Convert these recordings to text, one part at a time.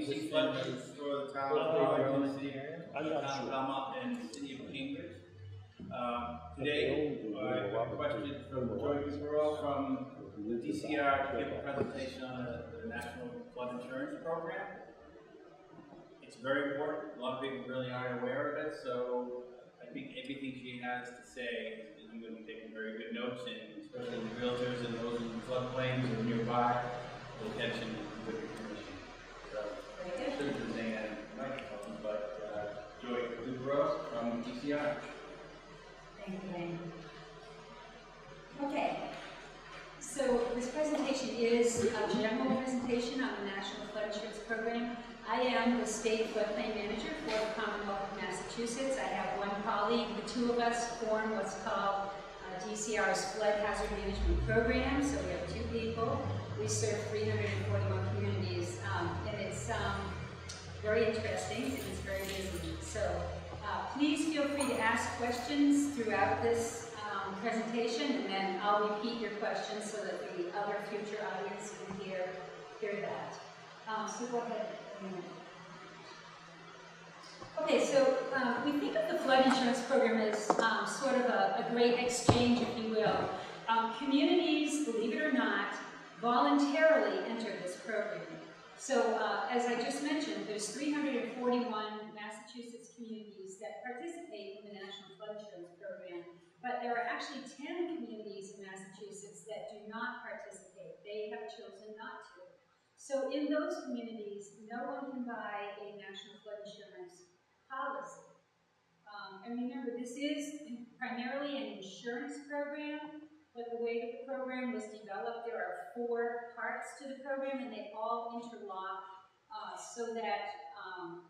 emergency flood routes for the town of Arlington, the city of Belmont, and the city of Cambridge. Today, I requested from Joy Guzero from the DCR to give a presentation on the National Flood Insurance Program. It's very important. A lot of people really aren't aware of it, so I think everything she has to say is you're going to be taking very good notes, and especially the realtors and those in floodplains or nearby, pay attention and good information. So, I shouldn't be saying that in the microphone, but Joy Guzero from DCR. Thank you, Wayne. Okay, so this presentation is a general presentation on the National Flood Insurance Program. I am the State Floodplain Manager for the Commonwealth of Massachusetts. I have one colleague. The two of us form what's called DCR's Flood Hazard Management Program. So we have two people. We serve 341 communities, and it's very interesting and it's very busy. So please feel free to ask questions throughout this presentation, and then I'll repeat your questions so that the other future audience can hear that. So go ahead. Okay, so we think of the flood insurance program as sort of a great exchange, if you will. Communities, believe it or not, voluntarily enter this program. So as I just mentioned, there's 341 Massachusetts communities that participate in the National Flood Insurance Program, but there are actually 10 communities in Massachusetts that do not participate. They have chosen not to. So in those communities, no one can buy a national flood insurance policy. And remember, this is primarily an insurance program, but the way that the program was developed, there are 4 parts to the program, and they all interlock so that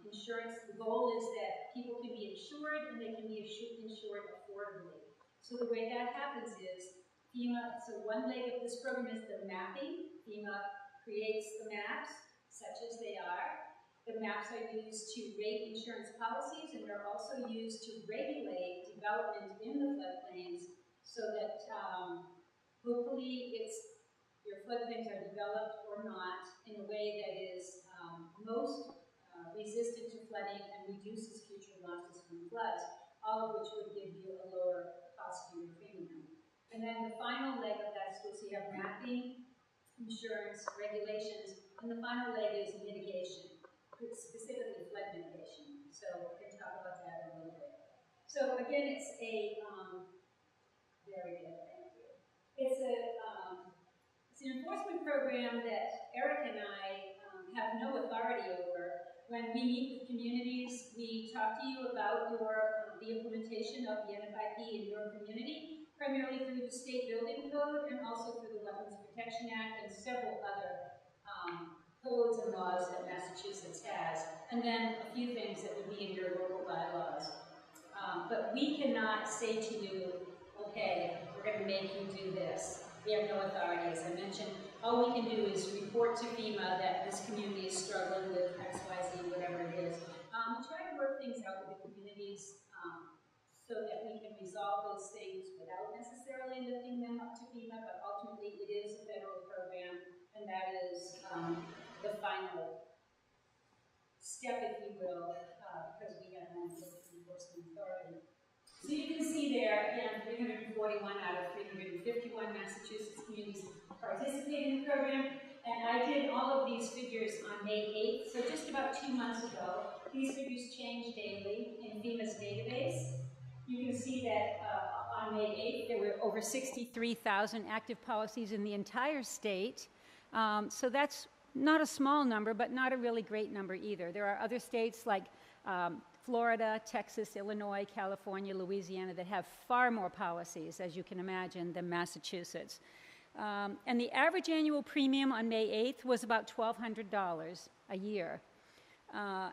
insurance, the goal is that people can be insured, and they can be insured affordably. So the way that happens is FEMA, so one leg of this program is the mapping. FEMA creates the maps, such as they are. The maps are used to rate insurance policies, and they're also used to regulate development in the floodplains so that hopefully your floodplains are developed or not in a way that is most resistant to flooding and reduces future losses from floods, all of which would give you a lower cost for your premium. And then the final leg of that is you have mapping, insurance, regulations, and the final leg is mitigation, specifically flood mitigation. So we can talk about that in a little bit. So again, it's a very good, thank you. It's an enforcement program that Eric and I have no authority over. When we meet with communities, we talk to you about the implementation of the NFIP in your community, primarily through the state building code and also through the Wetlands Protection Act and several other codes and laws that Massachusetts has, and then a few things that would be in your local bylaws. But we cannot say to you, okay, we're going to make you do this. We have no authority, as I mentioned. All we can do is report to FEMA that this community is struggling with X, Y, Z, whatever it is. We try to work things out with the communities so that we can resolve those things without necessarily lifting them up to FEMA, but ultimately it is a federal program, and that is the final step, if you will, because we have an enforcement authority. So you can see there, again, 341 out of 351 Massachusetts communities participate in the program, and I did all of these figures on May 8th, so just about 2 months ago. These figures change daily in FEMA's database. You can see that on May 8th, there were over 63,000 active policies in the entire state. So that's not a small number, but not a really great number either. There are other states like Florida, Texas, Illinois, California, Louisiana that have far more policies, as you can imagine, than Massachusetts. And the average annual premium on May 8th was about $1,200 a year.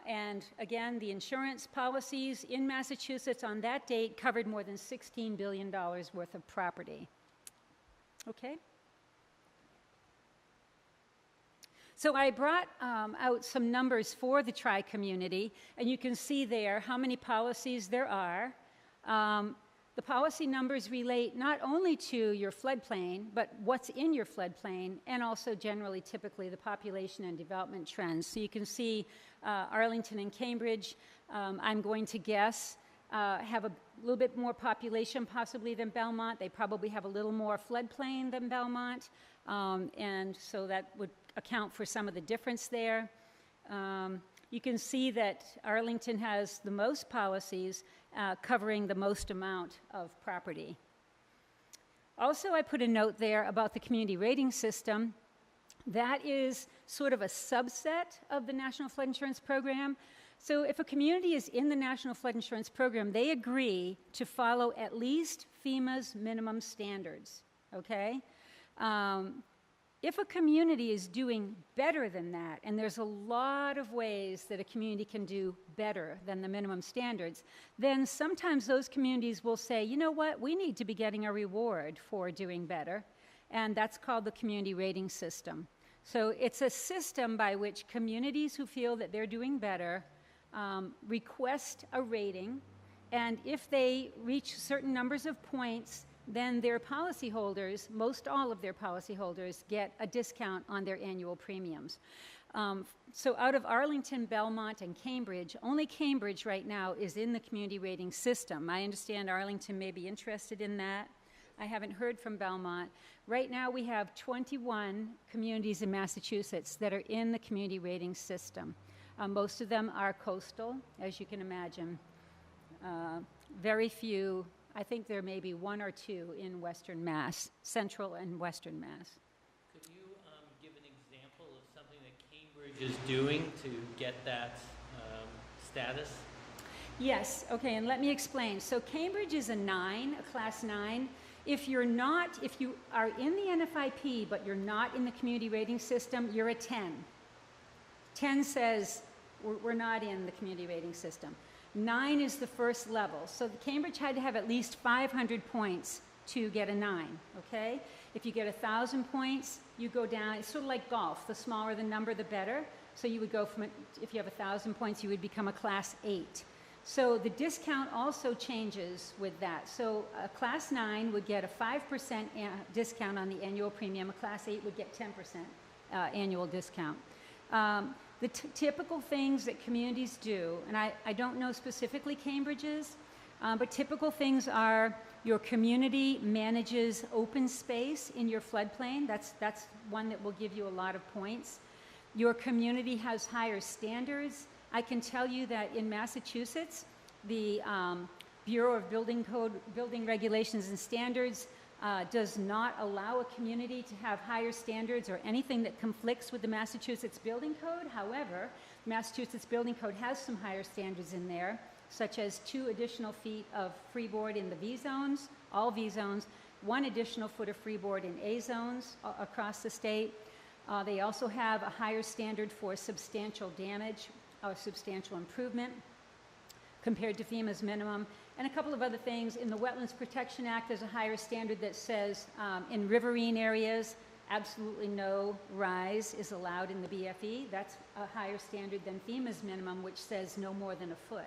And again, the insurance policies in Massachusetts on that date covered more than $16 billion worth of property. Okay? So I brought out some numbers for the tri-community, and you can see there how many policies there are. The policy numbers relate not only to your floodplain, but what's in your floodplain, and also generally, typically, the population and development trends. So you can see Arlington and Cambridge, I'm going to guess, have a little bit more population possibly than Belmont. They probably have a little more floodplain than Belmont, and so that would account for some of the difference there. You can see that Arlington has the most policies covering the most amount of property. Also, I put a note there about the community rating system. That is sort of a subset of the National Flood Insurance Program. So if a community is in the National Flood Insurance Program, they agree to follow at least FEMA's minimum standards, okay? If a community is doing better than that, and there's a lot of ways that a community can do better than the minimum standards, then sometimes those communities will say, you know what, we need to be getting a reward for doing better, and that's called the community rating system. So it's a system by which communities who feel that they're doing better request a rating, and if they reach certain numbers of points, then their policyholders, most all of their policyholders, get a discount on their annual premiums. So out of Arlington, Belmont, and Cambridge, only Cambridge right now is in the community rating system. I understand Arlington may be interested in that. I haven't heard from Belmont. Right now we have 21 communities in Massachusetts that are in the community rating system. Most of them are coastal, as you can imagine. Very few. I think there may be one or two in Western Mass, Central and Western Mass. Could you give an example of something that Cambridge is doing to get that status? Yes, okay, and let me explain. So Cambridge is a 9, a class 9. If you are in the NFIP, but you're not in the community rating system, you're a 10. 10 says we're not in the community rating system. 9 is the first level. So Cambridge had to have at least 500 points to get a 9, okay? If you get 1,000 points, you go down. It's sort of like golf. The smaller the number, the better. So you would go from, if you have 1,000 points, you would become a class 8. So the discount also changes with that. So a class 9 would get a 5% discount on the annual premium. A class 8 would get 10% annual discount. The typical things that communities do, and I don't know specifically Cambridge's, but typical things are your community manages open space in your floodplain. That's one that will give you a lot of points. Your community has higher standards. I can tell you that in Massachusetts, the Bureau of Building Regulations and Standards does not allow a community to have higher standards or anything that conflicts with the Massachusetts Building Code. However, Massachusetts Building Code has some higher standards in there, such as 2 additional feet of freeboard in the V zones, all V zones, 1 additional foot of freeboard in A zones across the state. They also have a higher standard for substantial damage or substantial improvement compared to FEMA's minimum. And a couple of other things. In the Wetlands Protection Act, there's a higher standard that says in riverine areas, absolutely no rise is allowed in the BFE. That's a higher standard than FEMA's minimum, which says no more than a foot.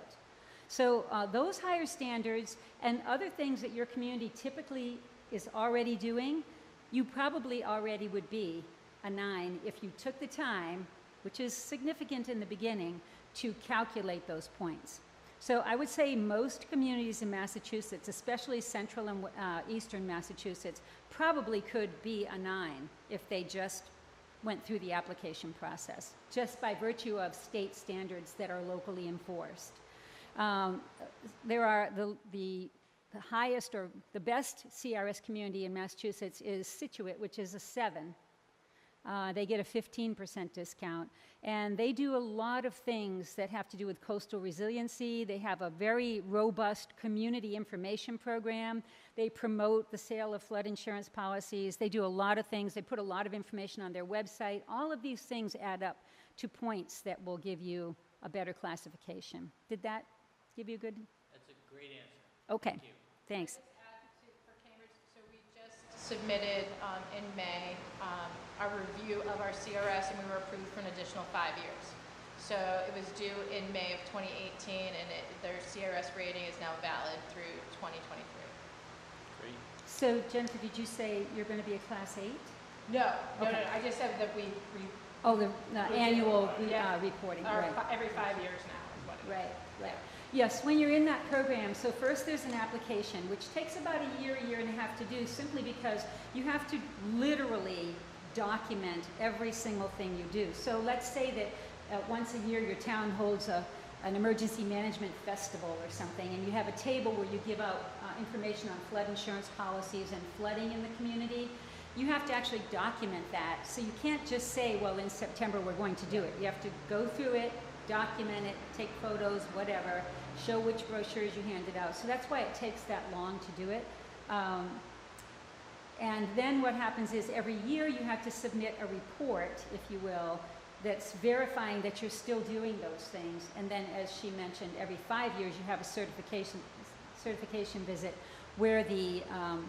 So those higher standards and other things that your community typically is already doing, you probably already would be a 9 if you took the time, which is significant in the beginning, to calculate those points. So I would say most communities in Massachusetts, especially central and eastern Massachusetts, probably could be a 9 if they just went through the application process, just by virtue of state standards that are locally enforced. There are the highest or the best CRS community in Massachusetts is Situate, which is a 7. They get a 15% discount, and they do a lot of things that have to do with coastal resiliency. They have a very robust community information program. They promote the sale of flood insurance policies. They do a lot of things. They put a lot of information on their website. All of these things add up to points that will give you a better classification. Did that give you a good? That's a great answer. Okay, Thank you. thanks. For Cambridge, so we just submitted in May our review of our CRS, and we were approved for an additional 5 years. So it was due in May of 2018, and their CRS rating is now valid through 2023. So Jennifer, did you say you're going to be a Class 8? No, Okay. I just said that we Oh, the We annual do, yeah. reporting, are right. every 5 years now is what it is. Right, right. Yes, when you're in that program, so first there's an application, which takes about a year and a half to do, simply because you have to literally document every single thing you do. So let's say that once a year your town holds an emergency management festival or something, and you have a table where you give out information on flood insurance policies and flooding in the community. You have to actually document that. So you can't just say, well, in September we're going to do it. You have to go through it, document it, take photos, whatever, show which brochures you handed out. So that's why it takes that long to do it. And then what happens is every year you have to submit a report, if you will, that's verifying that you're still doing those things. And then, as she mentioned, every 5 years you have a certification visit where the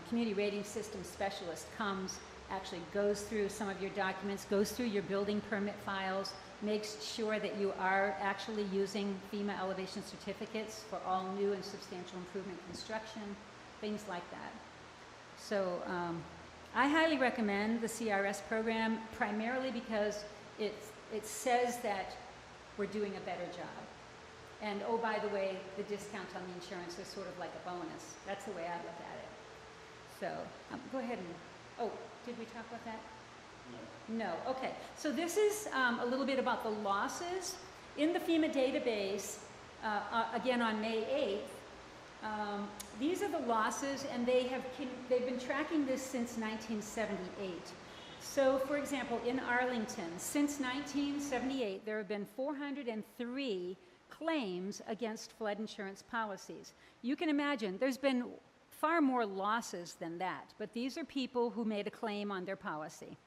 community rating system specialist comes, actually goes through some of your documents, goes through your building permit files, makes sure that you are actually using FEMA elevation certificates for all new and substantial improvement construction, things like that. So I highly recommend the CRS program, primarily because it says that we're doing a better job. And oh, by the way, the discount on the insurance is sort of like a bonus. That's the way I look at it. So go ahead and, oh, did we talk about that? No. Okay. So this is a little bit about the losses in the FEMA database, again on May 8th. These are the losses, and they've been tracking this since 1978. So, for example, in Arlington, since 1978, there have been 403 claims against flood insurance policies. You can imagine there's been far more losses than that, but these are people who made a claim on their policy.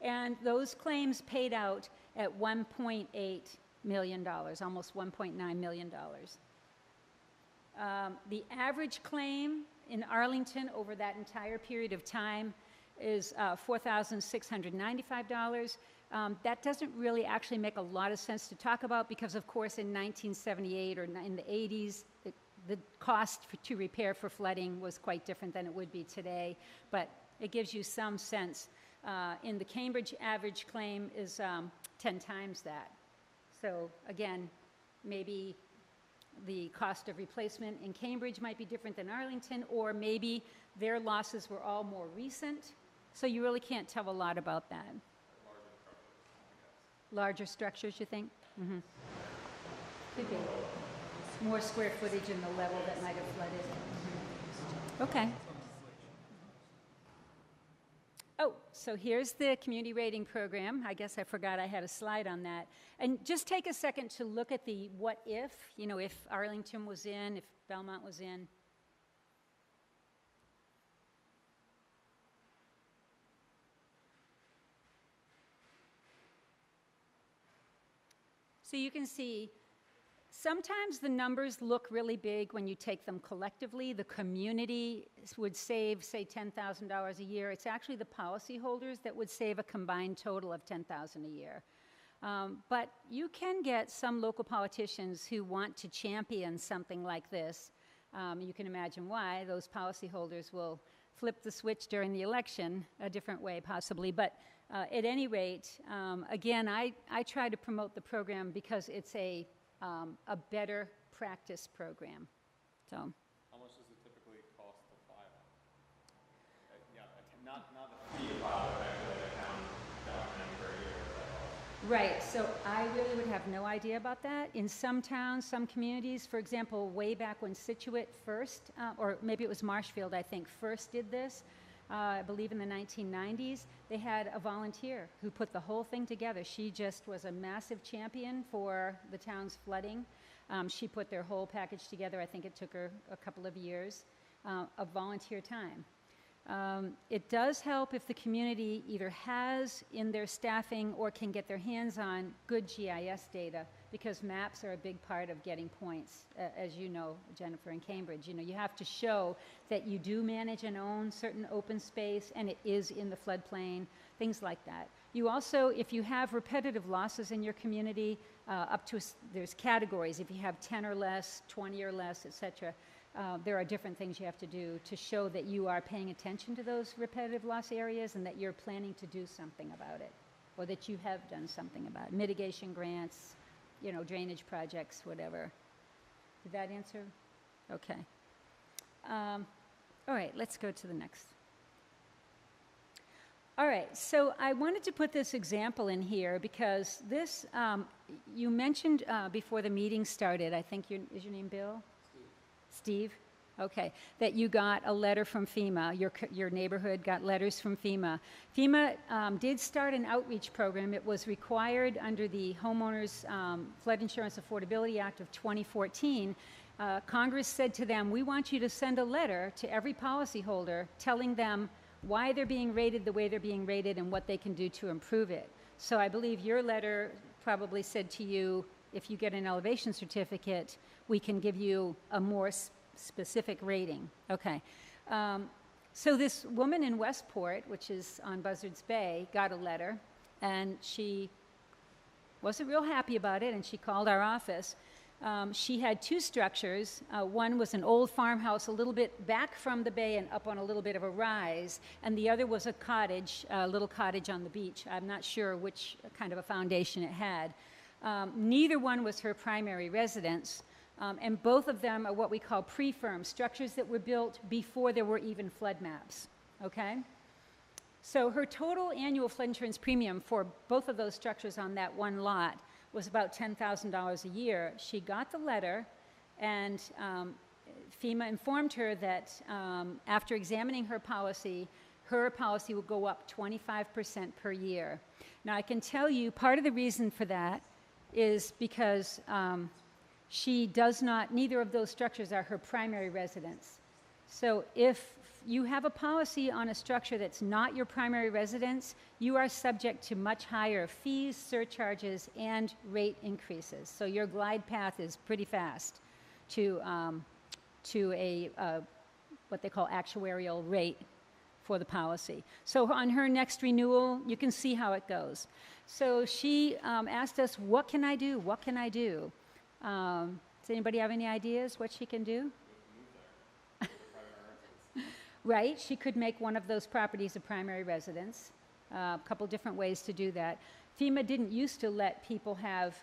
And those claims paid out at $1.8 million, almost $1.9 million. The average claim in Arlington over that entire period of time is $4,695. That doesn't really actually make a lot of sense to talk about because, of course, in 1978 or in the 80s, the cost to repair for flooding was quite different than it would be today, but it gives you some sense. In the Cambridge average claim is 10 times that. So again, maybe the cost of replacement in Cambridge might be different than Arlington, or maybe their losses were all more recent. So you really can't tell a lot about that. Larger structures, you think? Mm-hmm. Could be. More square footage in the level that might have flooded. Mm-hmm. Okay. Oh, so here's the community rating program. I guess I forgot I had a slide on that. And just take a second to look at the what if, you know, if Arlington was in, if Belmont was in. So you can see sometimes the numbers look really big when you take them collectively. The community would save, say, $10,000 a year. It's actually the policyholders that would save a combined total of $10,000 a year. But you can get some local politicians who want to champion something like this. You can imagine why. Those policyholders will flip the switch during the election a different way, possibly. But at any rate, again, I try to promote the program because it's a better practice program. So. How much does it typically cost to file? Not the fee to file, but actually the town document per year. Right, so I really would have no idea about that. In some towns, some communities, for example, way back when Situate first, or maybe it was Marshfield, I think, first did this, I believe in the 1990s, they had a volunteer who put the whole thing together. She just was a massive champion for the town's flooding. She put their whole package together. I think it took her a couple of years of volunteer time. It does help if the community either has in their staffing or can get their hands on good GIS data, because maps are a big part of getting points, as you know, Jennifer, in Cambridge. You know, you have to show that you do manage and own certain open space and it is in the floodplain, things like that. You also, if you have repetitive losses in your community, there's categories. If you have 10 or less, 20 or less, etc., there are different things you have to do to show that you are paying attention to those repetitive loss areas and that you're planning to do something about it, or that you have done something about it. Mitigation grants, you know, drainage projects, whatever. Did that answer? Okay. All right, let's go to the next. All right, so I wanted to put this example in here because this, you mentioned before the meeting started, I think is your name Bill? Steve? Okay, that you got a letter from FEMA, your neighborhood got letters from FEMA. FEMA did start an outreach program. It was required under the Homeowners Flood Insurance Affordability Act of 2014. Congress said to them, we want you to send a letter to every policyholder telling them why they're being rated the way they're being rated and what they can do to improve it. So I believe your letter probably said to you, if you get an elevation certificate, we can give you a more specific rating. Okay. So this woman in Westport, which is on Buzzards Bay, got a letter, and she wasn't real happy about it, and she called our office. She had two structures. One was an old farmhouse a little bit back from the bay and up on a little bit of a rise, and the other was a cottage, a little cottage on the beach. I'm not sure which kind of a foundation it had. Neither one was her primary residence, and both of them are what we call pre-firm, structures that were built before there were even flood maps, okay? So her total annual flood insurance premium for both of those structures on that one lot was about $10,000 a year. She got the letter, and FEMA informed her that after examining her policy will go up 25% per year. Now, I can tell you part of the reason for that is because she does not, neither of those structures are her primary residence. So if you have a policy on a structure that's not your primary residence, you are subject to much higher fees, surcharges, and rate increases. So your glide path is pretty fast to a what they call actuarial rate for the policy. So on her next renewal, you can see how it goes. So she asked us, what can I do? What can I do? Does anybody have any ideas what she can do? Right, she could make one of those properties a primary residence. A couple different ways to do that. FEMA didn't used to let people have,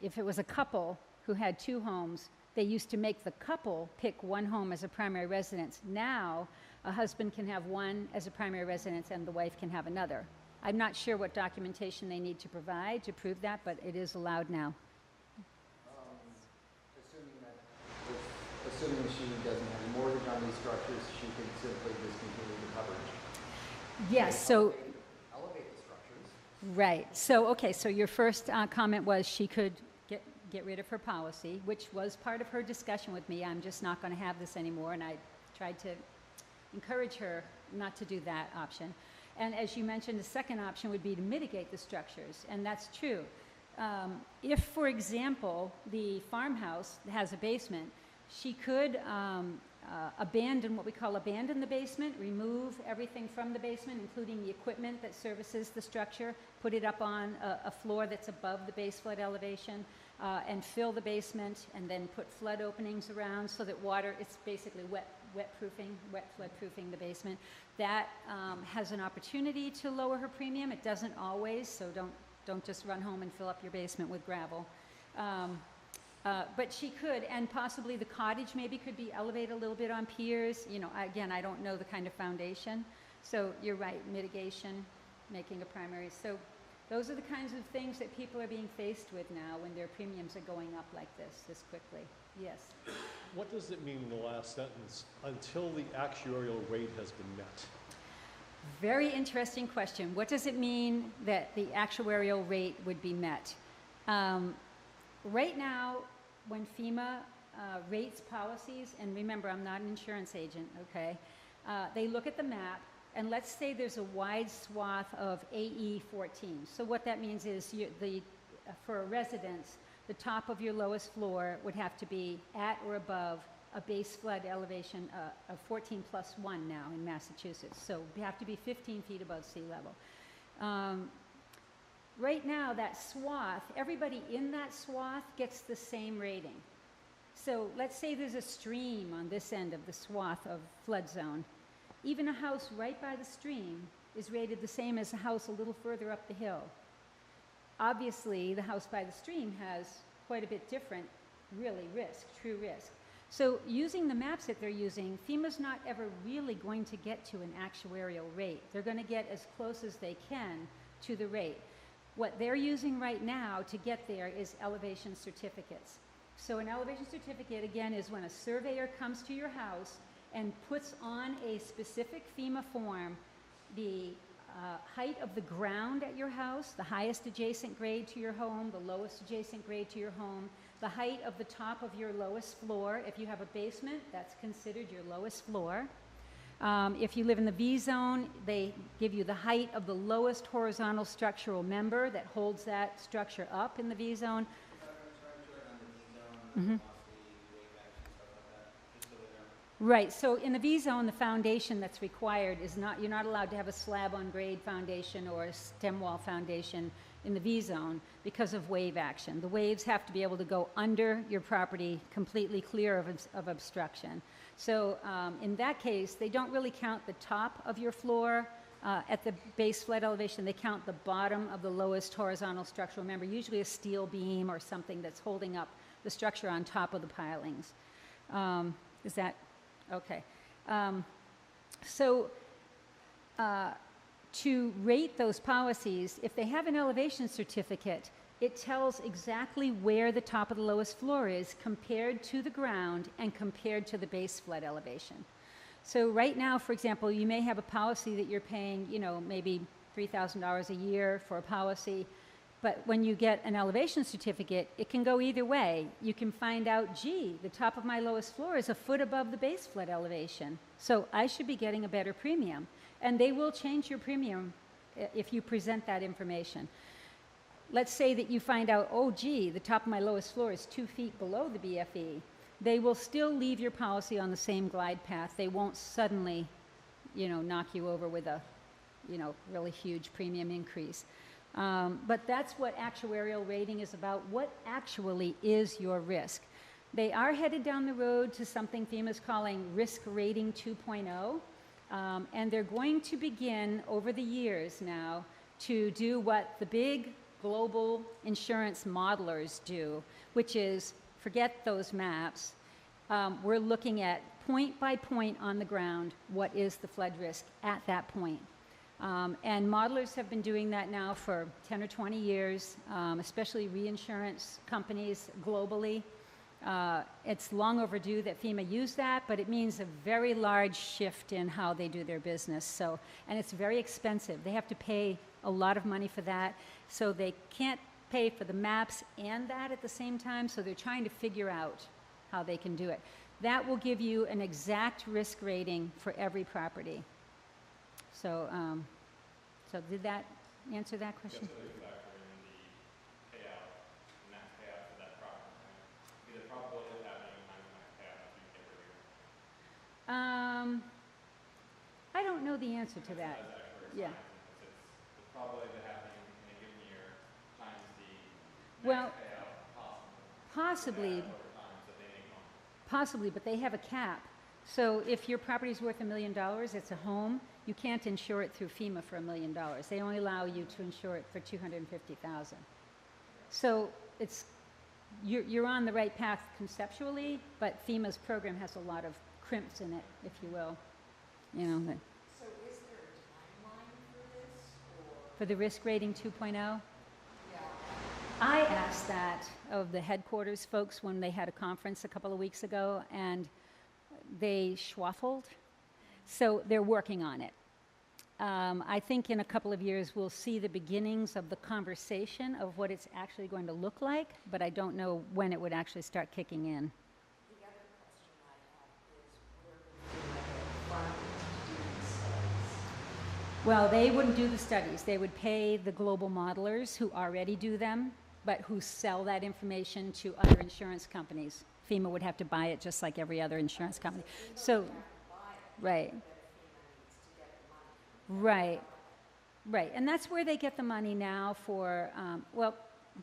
if it was a couple who had two homes, they used to make the couple pick one home as a primary residence. Now, a husband can have one as a primary residence and the wife can have another. I'm not sure what documentation they need to provide to prove that, but it is allowed now. Assuming she doesn't have a mortgage on these structures, she can simply discontinue the coverage. Yes, so Elevate the structures. right. So okay. So your first comment was she could get rid of her policy, which was part of her discussion with me. I'm just not going to have this anymore, and I tried to encourage her not to do that option. And as you mentioned, the second option would be to mitigate the structures, and that's true. If, for example, the farmhouse has a basement, she could abandon what we call abandon the basement, remove everything from the basement, including the equipment that services the structure, put it up on a floor that's above the base flood elevation, and fill the basement, and then put flood openings around so that water, it's basically wet flood proofing the basement. That has an opportunity to lower her premium. It doesn't always, so don't just run home and fill up your basement with gravel. But she could, and possibly the cottage maybe could be elevated a little bit on piers. You know, again, I don't know the kind of foundation. So you're right, mitigation, making a primary. So those are the kinds of things that people are being faced with now when their premiums are going up like this quickly. Yes? What does it mean in the last sentence, until the actuarial rate has been met? Very interesting question. What does it mean that the actuarial rate would be met? Right now, when FEMA rates policies, and remember, I'm not an insurance agent, okay? They look at the map, and let's say there's a wide swath of AE14. So what that means is for a residence, the top of your lowest floor would have to be at or above a base flood elevation of 14+1 now in Massachusetts. So you have to be 15 feet above sea level. Right now, that swath, everybody in that swath gets the same rating. So let's say there's a stream on this end of the swath of flood zone. Even a house right by the stream is rated the same as a house a little further up the hill. Obviously, the house by the stream has quite a bit different, really, risk, true risk. So using the maps that they're using, FEMA's not ever really going to get to an actuarial rate. They're going to get as close as they can to the rate. What they're using right now to get there is elevation certificates. So an elevation certificate, again, is when a surveyor comes to your house and puts on a specific FEMA form the height of the ground at your house, the highest adjacent grade to your home, the lowest adjacent grade to your home, the height of the top of your lowest floor. If you have a basement, that's considered your lowest floor. If you live in the V zone, they give you the height of the lowest horizontal structural member that holds that structure up in the V zone. Mm-hmm. Right, so in the V zone, the foundation that's required is not, you're not allowed to have a slab on grade foundation or a stem wall foundation in the V zone because of wave action. The waves have to be able to go under your property completely clear of obstruction. So in that case, they don't really count the top of your floor at the base flood elevation. They count the bottom of the lowest horizontal structural member, usually a steel beam or something that's holding up the structure on top of the pilings. Is that okay? To rate those policies, if they have an elevation certificate, it tells exactly where the top of the lowest floor is compared to the ground and compared to the base flood elevation. So right now, for example, you may have a policy that you're paying, you know, maybe $3,000 a year for a policy, but when you get an elevation certificate, it can go either way. You can find out, gee, the top of my lowest floor is a foot above the base flood elevation, so I should be getting a better premium. And they will change your premium if you present that information. Let's say that you find out, oh, gee, the top of my lowest floor is 2 feet below the BFE. They will still leave your policy on the same glide path. They won't suddenly, you know, knock you over with a, you know, really huge premium increase. But that's what actuarial rating is about. What actually is your risk? They are headed down the road to something FEMA's calling risk rating 2.0. And they're going to begin over the years now to do what the big global insurance modelers do, which is forget those maps. We're looking at point by point on the ground, what is the flood risk at that point. And modelers have been doing that now for 10 or 20 years, especially reinsurance companies globally. It's long overdue that FEMA use that, but it means a very large shift in how they do their business. So, and it's very expensive. They have to pay a lot of money for that. So they can't pay for the maps and that at the same time. So they're trying to figure out how they can do it. That will give you an exact risk rating for every property. So, so did that answer that question? Yes, so they factor in the payout, max payout for that property. The probability of having times max payout you get every year. I don't know the answer to that. Yeah. It's the probability of happening in a given year times the Well, max payout possibly, over time so they make money. possibly, but they have a cap. So if your property is worth $1 million, it's a home, you can't insure it through FEMA for $1 million. They only allow you to insure it for $250,000. So it's, you're on the right path conceptually, but FEMA's program has a lot of crimps in it, if you will. You know, So is there a timeline for this, or? for the risk rating 2.0. Yeah. I asked that of the headquarters folks when they had a conference a couple of weeks ago, and they schwaffled. So they're working on it. I think in a couple of years we'll see the beginnings of the conversation of what it's actually going to look like, but I don't know when it would actually start kicking in. The other question I have is, where would you fund to do these studies? Well, they wouldn't do the studies. They would pay the global modelers who already do them, but who sell that information to other insurance companies. FEMA would have to buy it just like every other insurance company. So, right. Right, right, and that's where they get the money now for, well,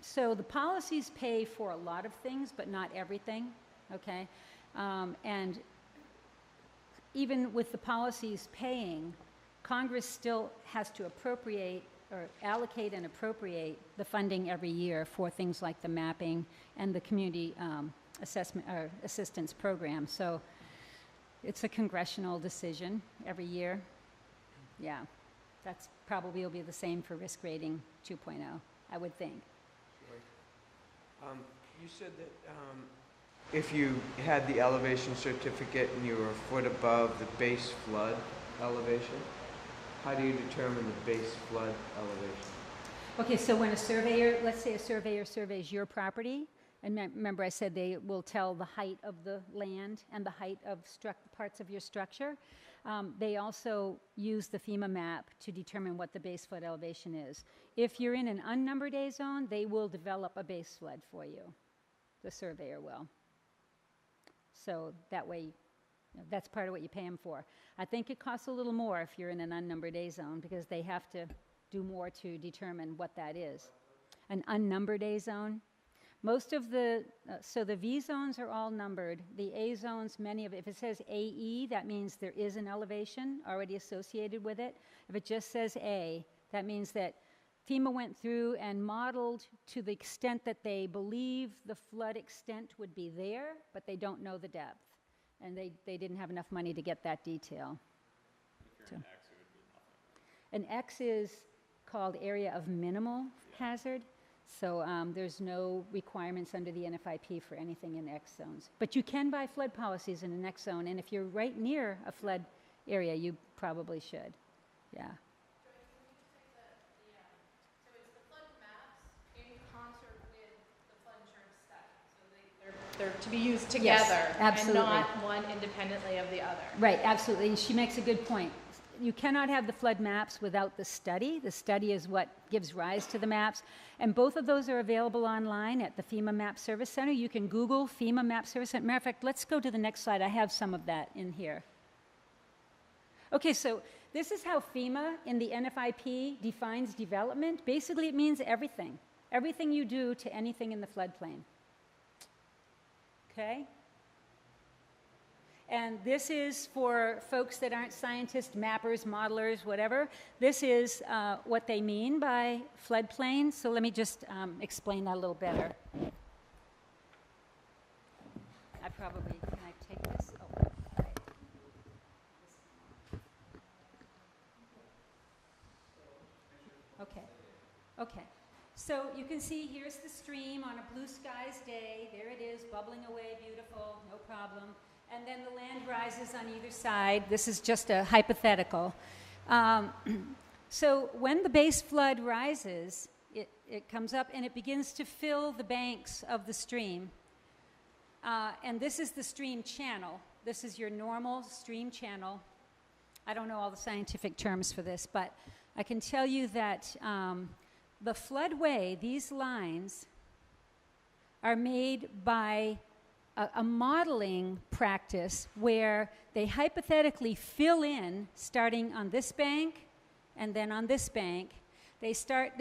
so the policies pay for a lot of things, but not everything. okay? And even with the policies paying, Congress still has to appropriate or allocate and appropriate the funding every year for things like the mapping and the community assessment or assistance program. So it's a congressional decision every year. Yeah, that's probably will be the same for risk rating 2.0, I would think. Sure. You said that if you had the elevation certificate and you were a foot above the base flood elevation, how do you determine the base flood elevation? Okay, so when a surveyor, let's say a surveyor surveys your property, and remember I said they will tell the height of the land and the height of parts of your structure. They also use the FEMA map to determine what the base flood elevation is. If you're in an unnumbered A zone, they will develop a base flood for you. The surveyor will. So that way, that's part of what you pay them for. I think it costs a little more if you're in an unnumbered A zone because they have to do more to determine what that is. An unnumbered A zone. Most of the, so the V zones are all numbered. The A zones, many of it, if it says AE, that means there is an elevation already associated with it. If it just says A, that means that FEMA went through and modeled to the extent that they believe the flood extent would be there, but they don't know the depth. And they didn't have enough money to get that detail. If you're an X, it would be nothing. An X is called area of minimal hazard. So there's no requirements under the NFIP for anything in X zones. But you can buy flood policies in an X zone, and if you're right near a flood area, you probably should. Yeah. So it's the flood maps in concert with the flood insurance study. So they're to be used together, Yes, absolutely. and not one independently of the other. Right, absolutely. She makes a good point. You cannot have the flood maps without the study. The study is what gives rise to the maps. And both of those are available online at the FEMA Map Service Center. You can Google FEMA Map Service Center. Matter of fact, let's go to the next slide. I have some of that in here. Okay, so this is how FEMA in the NFIP defines development. Basically, it means everything. Everything you do to anything in the floodplain. Okay? And this is for folks that aren't scientists, mappers, modelers, whatever. This is what they mean by floodplain. So let me just explain that a little better. I probably, can I take this? Oh, right. Okay. Okay. So you can see here's the stream on a blue skies day. There it is, bubbling away, beautiful, no problem. And then the land rises on either side. This is just a hypothetical. So when the base flood rises, it comes up and it begins to fill the banks of the stream. And this is the stream channel. This is your normal stream channel. I don't know all the scientific terms for this, but I can tell you that the floodway, these lines, are made by a modeling practice where they hypothetically fill in, starting on this bank and then on this bank. They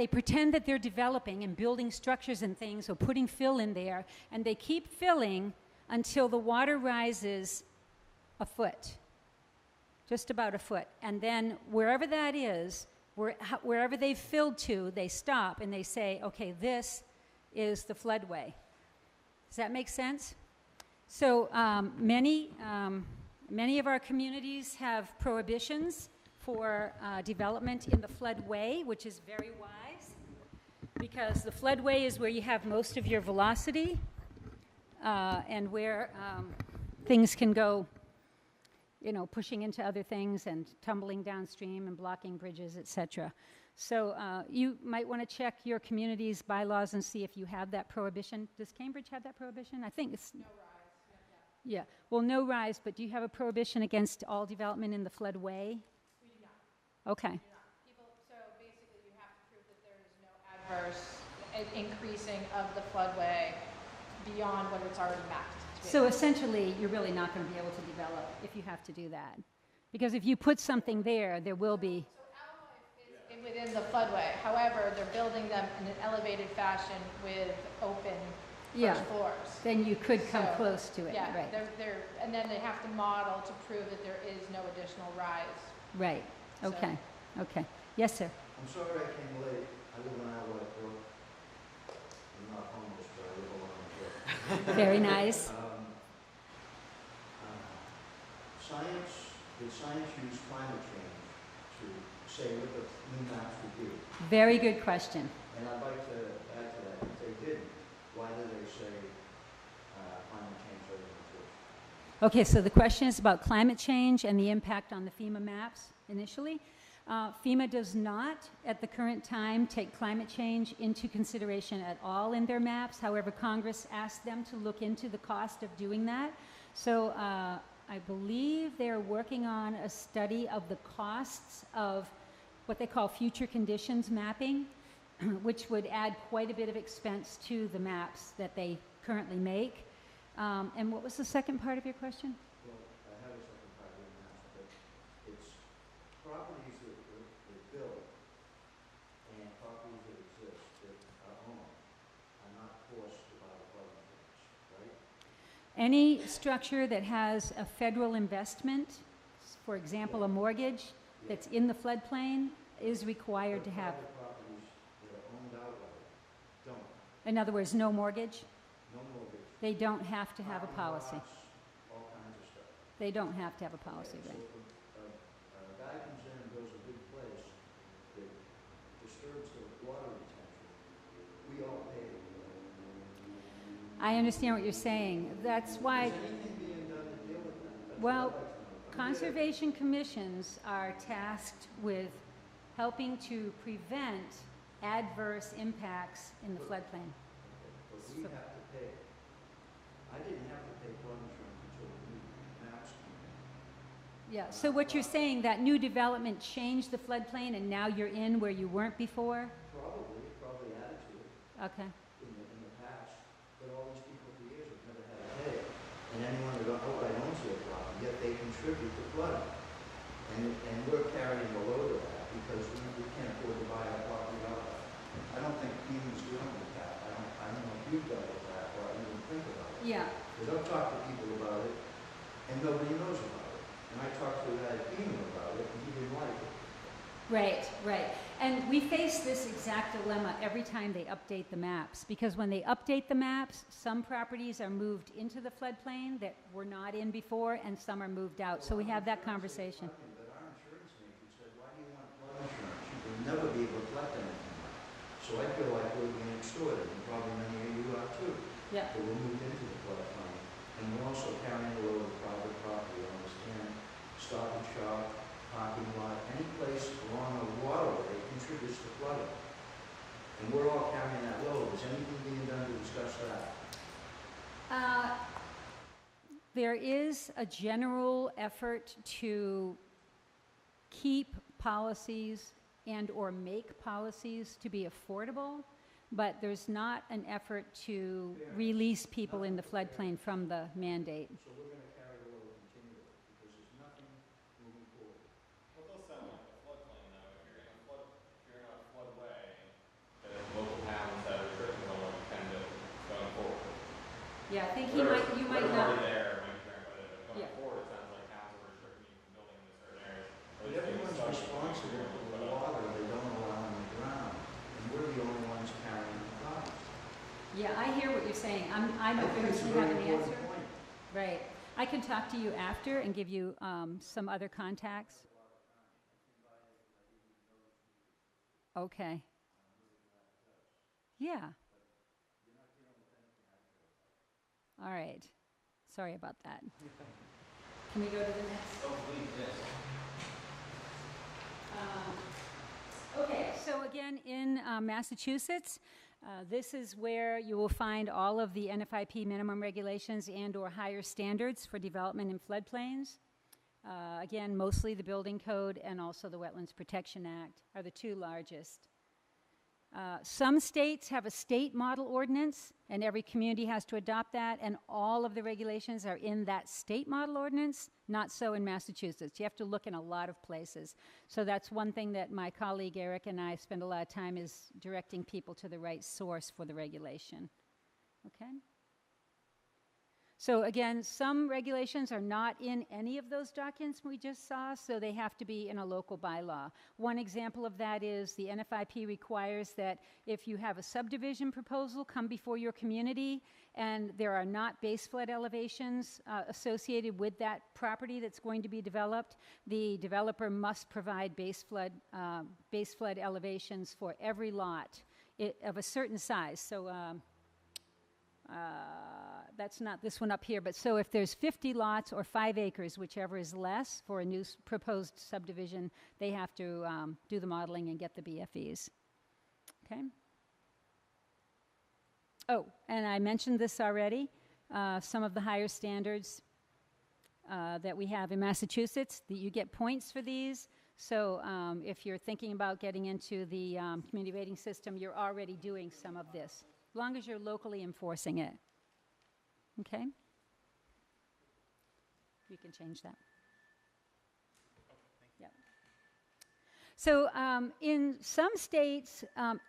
pretend that they're developing and building structures and things or putting fill in there, and they keep filling until the water rises a foot, just about a foot. And then wherever that is, wherever they've filled to, they stop and they say, okay, this is the floodway. Does that make sense? So many of our communities have prohibitions for development in the floodway, which is very wise, because the floodway is where you have most of your velocity and where things can go, you know, pushing into other things and tumbling downstream and blocking bridges, etc. So you might want to check your community's bylaws and see if you have that prohibition. Does Cambridge have that prohibition? I think it's... No rise. Yeah. Well, no rise, but do you have a prohibition against all development in the floodway? We do not. Okay. We do not. So basically you have to prove that there is no adverse increasing of the floodway beyond what it's already mapped to be. So essentially, you're really not going to be able to develop if you have to do that. Because if you put something there, there will be... So within the floodway. However, they're building them in an elevated fashion with open Yeah. first floors. Then you could come So, close to it, Yeah, right? and then they have to model to prove that there is no additional rise. Right, So- okay, okay. Yes, sir. I'm sorry I came late. I live on Outlet Brook. I'm not homeless, but I live along the brook. Very nice. Did science use climate change to say what the new maps would do? Very good question. And I'd like to add to that, if they didn't, why did they say climate change over the first? Okay, so the question is about climate change and the impact on the FEMA maps initially. FEMA does not, at the current time, take climate change into consideration at all in their maps. However, Congress asked them to look into the cost of doing that. So I believe they're working on a study of the costs of what they call future conditions mapping, which would add quite a bit of expense to the maps that they currently make. And what was the second part of your question? Well, I have a second part of the maps, but it's properties that build and properties that exist that are owned are not forced to buy the flood insurance, right? Any structure that has a federal investment, for example, a mortgage that's in the floodplain, is required to have. Private properties that are owned outright don't. In other words, no mortgage. No mortgage. They don't have to have a Parking policy. lots, all kinds of stuff. They don't have to have a policy, So right? if a guy comes in and builds a big place that disturbs the water retention, we all pay. I understand what you're saying. That's why, Is anything being done to deal with that? That's well, what I'd like to know. conservation commissions are tasked with helping to prevent adverse impacts in the floodplain. But we have to pay. I didn't have to pay flood insurance until the new maps came in. Yeah, so what you're saying, that new development changed the floodplain and now you're in where you weren't before? Probably added to it Okay. in the past, but all these people for years have never had to pay it. And anyone that outright owns their property, yet they contribute to flooding. And we're carrying the load of that because we can't afford to buy our property outright. I don't think FEMA's dealing with that. I don't know if you've dealt with that or even think about it. Yeah. Because I've talked to people about it and nobody knows about it. And I talked to a guy at FEMA about it and he didn't like it. Right, right. And we face this exact dilemma every time they update the maps, because when they update the maps, some properties are moved into the floodplain that were not in before, and some are moved out. So we have that conversation. But our insurance agent said, why do you want flood insurance? You will never be able to collect anything. So I feel like we're being extorted, and probably many of you are too. Yeah. So we're moved into the floodplain. And we're also carrying a load of private property owners in, stop and shop, parking lot, any place along a waterway contributes to flooding. And we're all carrying that load. Is anything being done to discuss that? There is a general effort to keep policies and or make policies to be affordable, but there's not an effort to release people in the floodplain from the mandate. So we're going to carry the load continually because there's nothing moving forward. Well, it does sound like a floodplain though. If you're in a floodway, then there's local towns that are restricting on what you can do going forward. Yeah, I think you might Whatever's not. already there might be very limited, but going Yeah. forward, it sounds like towns are restricting you from building in certain areas. But everyone's responsible for the water they don't allow on the ground. And we're the only ones carrying the cost. Yeah, I hear what you're saying. I don't think it's a personally have very an important answer. point. Right. I can talk to you after and give you some other contacts. Okay. Yeah. All right. Sorry about that. Can we go to the next? Oh, please, yes. Okay, so again, in Massachusetts, this is where you will find all of the NFIP minimum regulations and or higher standards for development in floodplains. Again, mostly the Building Code and also the Wetlands Protection Act are the two largest. Some states have a state model ordinance, and every community has to adopt that, and all of the regulations are in that state model ordinance. Not so in Massachusetts. You have to look in a lot of places. So that's one thing that my colleague Eric and I spend a lot of time is directing people to the right source for the regulation. Okay? So again, some regulations are not in any of those documents we just saw, so they have to be in a local bylaw. One example of that is the NFIP requires that if you have a subdivision proposal come before your community and there are not base flood elevations associated with that property that's going to be developed, the developer must provide base flood elevations for every lot of a certain size. So that's not this one up here, but so if there's 50 lots or 5 acres, whichever is less for a new proposed subdivision, they have to do the modeling and get the BFEs. Okay? Oh, and I mentioned this already, some of the higher standards that we have in Massachusetts, that you get points for these. So if you're thinking about getting into the community rating system, you're already doing some of this, as long as you're locally enforcing it. Okay? You can change that. Yep. So in some states,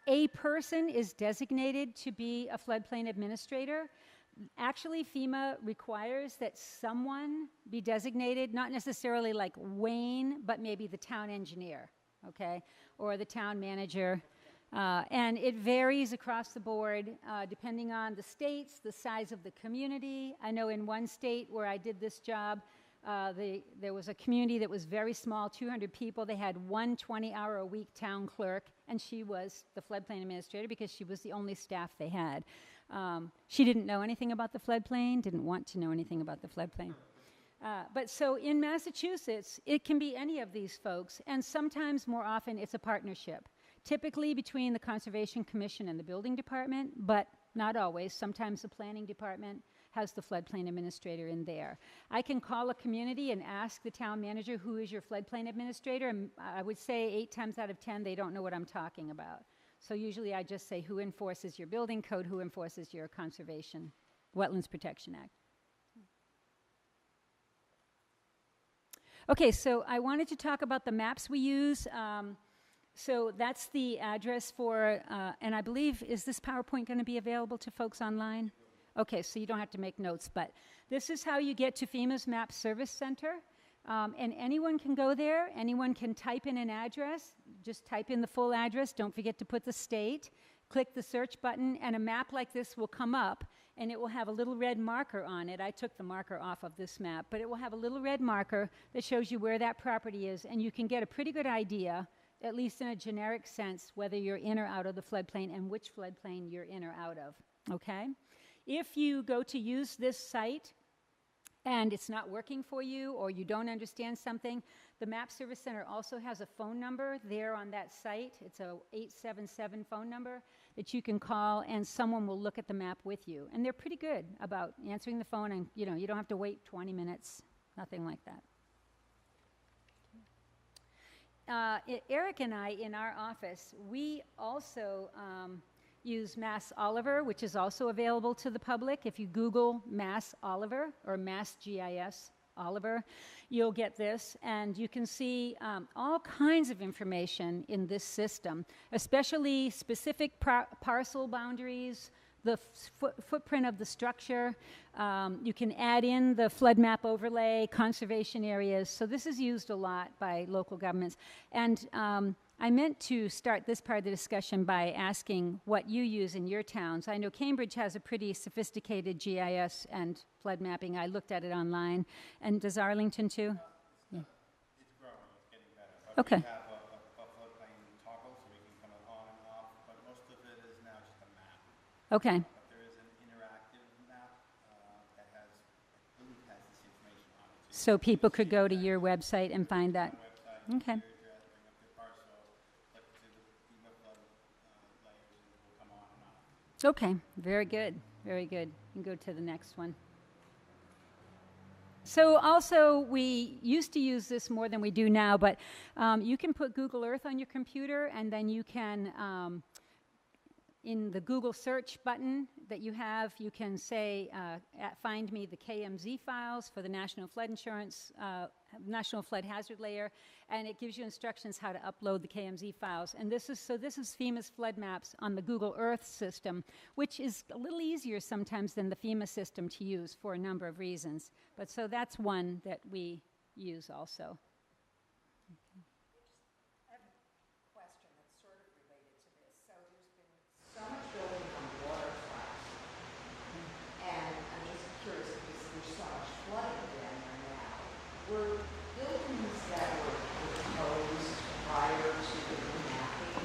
a person is designated to be a floodplain administrator. Actually, FEMA requires that someone be designated, not necessarily like Wayne, but maybe the town engineer, okay, or the town manager. And it varies across the board depending on the states, the size of the community. I know in one state where I did this job, there was a community that was very small, 200 people. They had one 20-hour-a-week town clerk, and she was the floodplain administrator because she was the only staff they had. She didn't know anything about the floodplain, didn't want to know anything about the floodplain. But so in Massachusetts, it can be any of these folks, and sometimes more often it's a partnership. Typically between the Conservation Commission and the Building Department, but not always. Sometimes the Planning Department has the floodplain administrator in there. I can call a community and ask the town manager, who is your floodplain administrator? And I would say 8 times out of 10, they don't know what I'm talking about. So usually I just say, who enforces your building code? Who enforces your Conservation Wetlands Protection Act? Okay, so I wanted to talk about the maps we use. So that's the address for, and I believe, is this PowerPoint going to be available to folks online? Okay, so you don't have to make notes, but this is how you get to FEMA's Map Service Center. And anyone can go there. Anyone can type in an address. Just type in the full address. Don't forget to put the state. Click the search button, and a map like this will come up, and it will have a little red marker on it. I took the marker off of this map, but it will have a little red marker that shows you where that property is, and you can get a pretty good idea, at least in a generic sense, whether you're in or out of the floodplain and which floodplain you're in or out of, okay? If you go to use this site and it's not working for you or you don't understand something, the Map Service Center also has a phone number there on that site. It's a 877 phone number that you can call, and someone will look at the map with you. And they're pretty good about answering the phone, and you don't have to wait 20 minutes, nothing like that. Eric and I, in our office, we also use Mass Oliver, which is also available to the public. If you Google Mass Oliver or Mass GIS Oliver, you'll get this, and you can see all kinds of information in this system, especially specific parcel boundaries, the footprint of the structure. You can add in the flood map overlay, conservation areas. So this is used a lot by local governments. And I meant to start this part of the discussion by asking what you use in your towns. I know Cambridge has a pretty sophisticated GIS and flood mapping. I looked at it online. And does Arlington too? Yeah. It's growing, it's getting better. Okay. We have a floodplain toggle, so we can come on and off, but most of it is now just a map. Okay. But there is an interactive map that has, I believe has this information on it. So people could go to your website and find that. Okay. Okay, very good, very good. You can go to the next one. So also, we used to use this more than we do now, but you can put Google Earth on your computer, and then you can in the Google search button that you have, you can say, find me the KMZ files for the National Flood Insurance, National Flood Hazard Layer, and it gives you instructions how to upload the KMZ files. And this is FEMA's flood maps on the Google Earth system, which is a little easier sometimes than the FEMA system to use for a number of reasons. But so that's one that we use also. I have a question that's sort of related to this. So there's been so much building on waterfront, and I'm just curious because there's so much flooding down there now. Were buildings that were proposed prior to the remapping,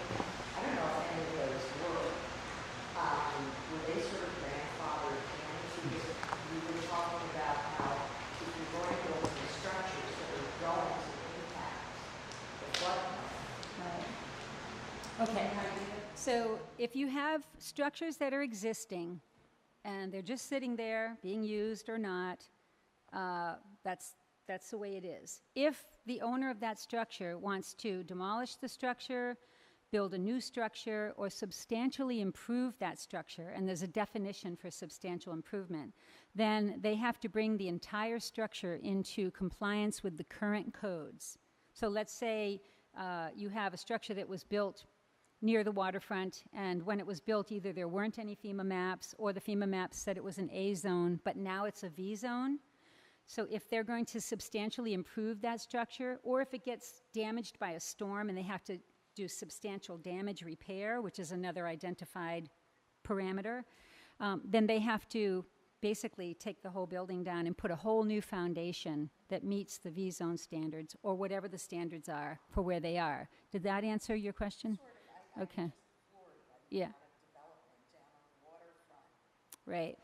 I don't know if any of those were they sort of grandfathered in? Because we were talking about how if you're going to build new structures that are going to impact the floodplain. Right. Okay. So if you have structures that are existing and they're just sitting there being used or not, that's the way it is. If the owner of that structure wants to demolish the structure, build a new structure, or substantially improve that structure, and there's a definition for substantial improvement, then they have to bring the entire structure into compliance with the current codes. So let's say you have a structure that was built near the waterfront, and when it was built, either there weren't any FEMA maps, or the FEMA maps said it was an A zone, but now it's a V zone. So if they're going to substantially improve that structure, or if it gets damaged by a storm and they have to do substantial damage repair, which is another identified parameter, then they have to basically take the whole building down and put a whole new foundation that meets the V-zone standards, or whatever the standards are for where they are. Did that answer your question? Sort of. Okay. Floored by the Yeah. amount of development down on the waterfront. Right.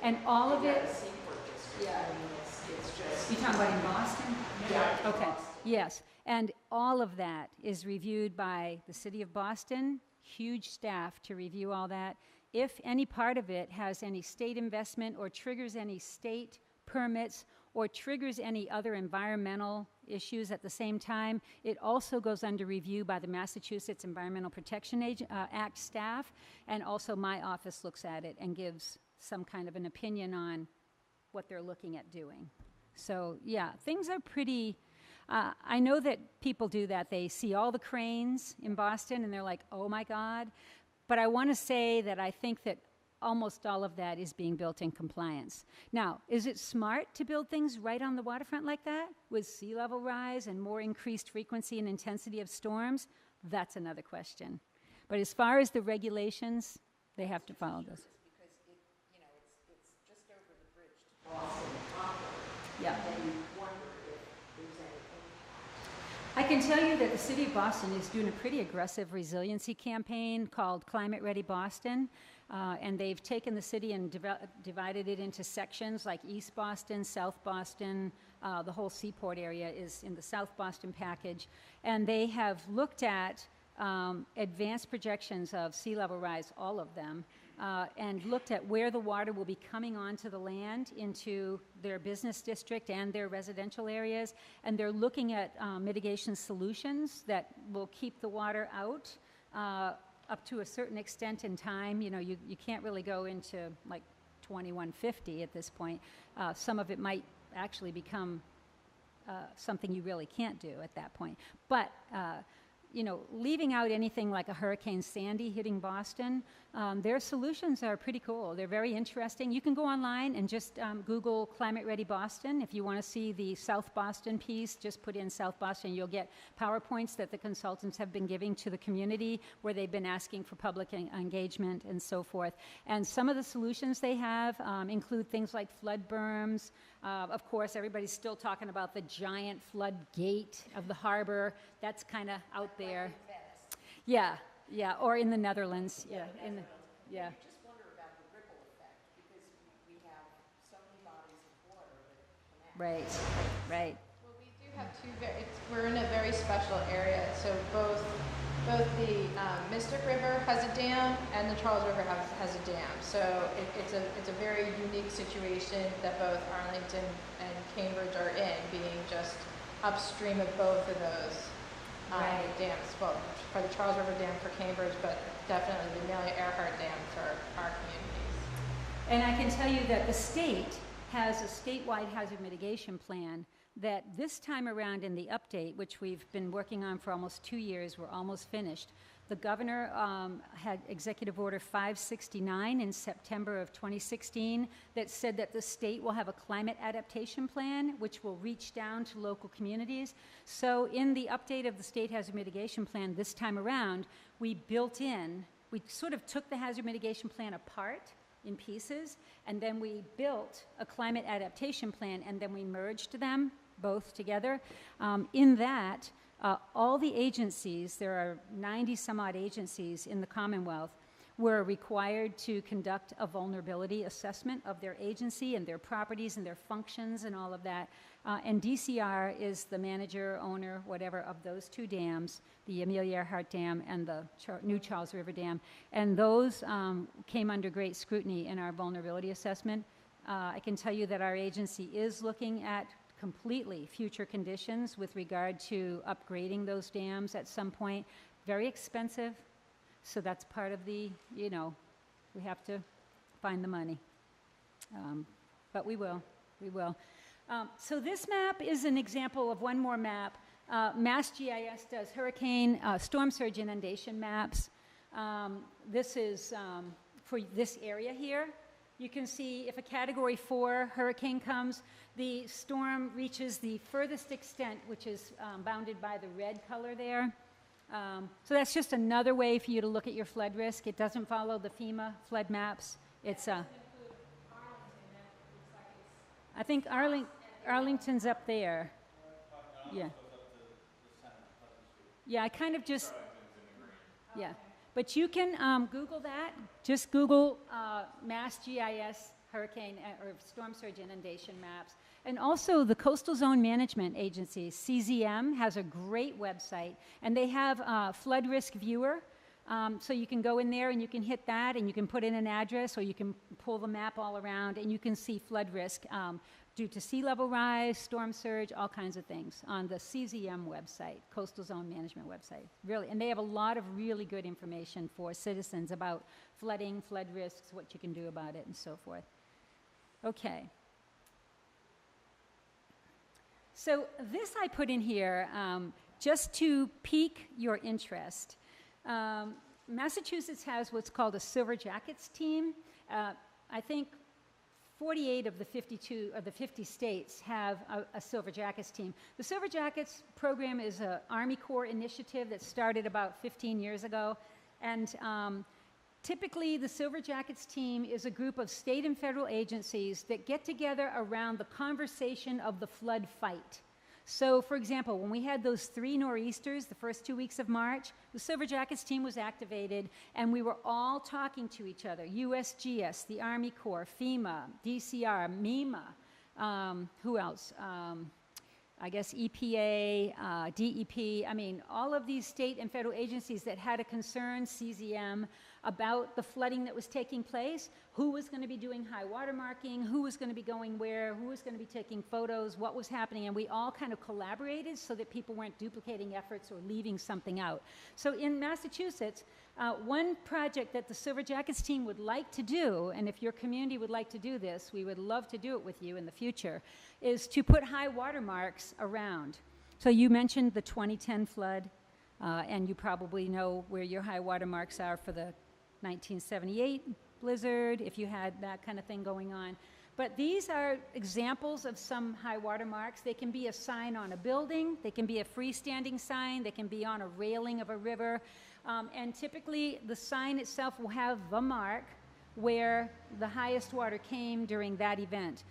And all of it... Seaport district. Yeah, I mean, it's just... You talking about in Boston? Yeah. Okay, yes. And all of that is reviewed by the City of Boston, huge staff to review all that. If any part of it has any state investment or triggers any state permits or triggers any other environmental issues at the same time, it also goes under review by the Massachusetts Environmental Protection Act staff, and also my office looks at it and gives some kind of an opinion on what they're looking at doing. So yeah, things are pretty... I know that people do that. They see all the cranes in Boston and they're like, oh my God. But I want to say that I think that almost all of that is being built in compliance. Now, is it smart to build things right on the waterfront like that with sea level rise and more increased frequency and intensity of storms? That's another question. But as far as the regulations, they have to follow those. Because it's just over the bridge to Boston proper. Yeah. And you wonder if there's any impact. I can tell you that the City of Boston is doing a pretty aggressive resiliency campaign called Climate Ready Boston, and they've taken the city and divided it into sections like East Boston, South Boston, the whole Seaport area is in the South Boston package, and they have looked at advanced projections of sea level rise, all of them, and looked at where the water will be coming onto the land into their business district and their residential areas, and they're looking at mitigation solutions that will keep the water out up to a certain extent in time. You know, you can't really go into like 2150 at this point. Some of it might actually become something you really can't do at that point. But you know, leaving out anything like a Hurricane Sandy hitting Boston, their solutions are pretty cool. They're very interesting. You can go online and just Google Climate Ready Boston. If you want to see the South Boston piece, just put in South Boston. You'll get PowerPoints that the consultants have been giving to the community where they've been asking for public engagement and so forth. And some of the solutions they have include things like flood berms. Of course, everybody's still talking about the giant flood gate of the harbor. That's kind of out there. Yeah, yeah, or in the Netherlands. Yeah, in the, yeah. I just wonder about the ripple effect because we have so many bodies of water that connect. Right. Well, we do have we're in a very special area, so both the Mystic River has a dam and the Charles River has a dam. So it's a very unique situation that both Arlington and Cambridge are in, being just upstream of both of those Right. dams. Well, for the Charles River Dam for Cambridge, but definitely the Amelia Earhart Dam for our communities. And I can tell you that the state has a statewide hazard mitigation plan that this time around in the update, which we've been working on for almost 2 years, we're almost finished. The governor had Executive Order 569 in September of 2016 that said that the state will have a climate adaptation plan, which will reach down to local communities. So in the update of the state hazard mitigation plan this time around, we sort of took the hazard mitigation plan apart in pieces, and then we built a climate adaptation plan, and then we merged them both together. In that, all the agencies, there are 90 some odd agencies in the Commonwealth, were required to conduct a vulnerability assessment of their agency and their properties and their functions and all of that. And DCR is the manager, owner, whatever, of those two dams, the Amelia Earhart Dam and the new Charles River Dam. And those came under great scrutiny in our vulnerability assessment. I can tell you that our agency is looking at completely future conditions with regard to upgrading those dams at some point. Very expensive, so that's part of the, we have to find the money. But we will. So this map is an example of one more map. MassGIS does hurricane, storm surge inundation maps. This is for this area here. You can see if a Category 4 hurricane comes, the storm reaches the furthest extent, which is bounded by the red color there. So that's just another way for you to look at your flood risk. It doesn't follow the FEMA flood maps. It's I think Arlington's up there. Yeah. Yeah, I kind of just, yeah. But you can Google that. Just Google MassGIS hurricane or storm surge inundation maps. And also the Coastal Zone Management Agency, CZM, has a great website. And they have a flood risk viewer. So you can go in there and you can hit that and you can put in an address, or you can pull the map all around and you can see flood risk due to sea level rise, storm surge, all kinds of things on the CZM website, Coastal Zone Management website. Really, and they have a lot of really good information for citizens about flooding, flood risks, what you can do about it, and so forth. Okay. So this I put in here just to pique your interest. Massachusetts has what's called a Silver Jackets team. I think 48 of the 52 of the 50 states have a Silver Jackets team. The Silver Jackets program is an Army Corps initiative that started about 15 years ago. And typically the Silver Jackets team is a group of state and federal agencies that get together around the conversation of the flood fight. So, for example, when we had those 3 nor'easters the first 2 weeks of March, the Silver Jackets team was activated, and we were all talking to each other. USGS, the Army Corps, FEMA, DCR, MEMA, who else? I guess EPA, DEP, I mean, all of these state and federal agencies that had a concern, CZM, about the flooding that was taking place, who was going to be doing high water marking, who was going to be going where, who was going to be taking photos, what was happening, and we all kind of collaborated so that people weren't duplicating efforts or leaving something out. So in Massachusetts, one project that the Silver Jackets team would like to do, and if your community would like to do this, we would love to do it with you in the future, is to put high water marks around. So you mentioned the 2010 flood, and you probably know where your high water marks are for the 1978 blizzard, if you had that kind of thing going on. But these are examples of some high water marks. They can be a sign on a building, they can be a freestanding sign, they can be on a railing of a river, and typically the sign itself will have the mark where the highest water came during that event.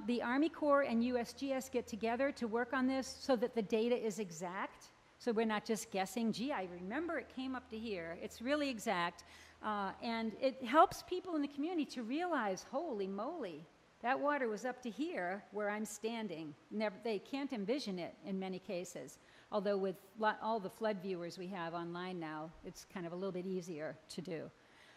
The Army Corps and USGS get together to work on this so that the data is exact. So we're not just guessing, gee, I remember it came up to here. It's really exact. And it helps people in the community to realize, holy moly, that water was up to here where I'm standing. They can't envision it in many cases. Although with all the flood viewers we have online now, it's kind of a little bit easier to do.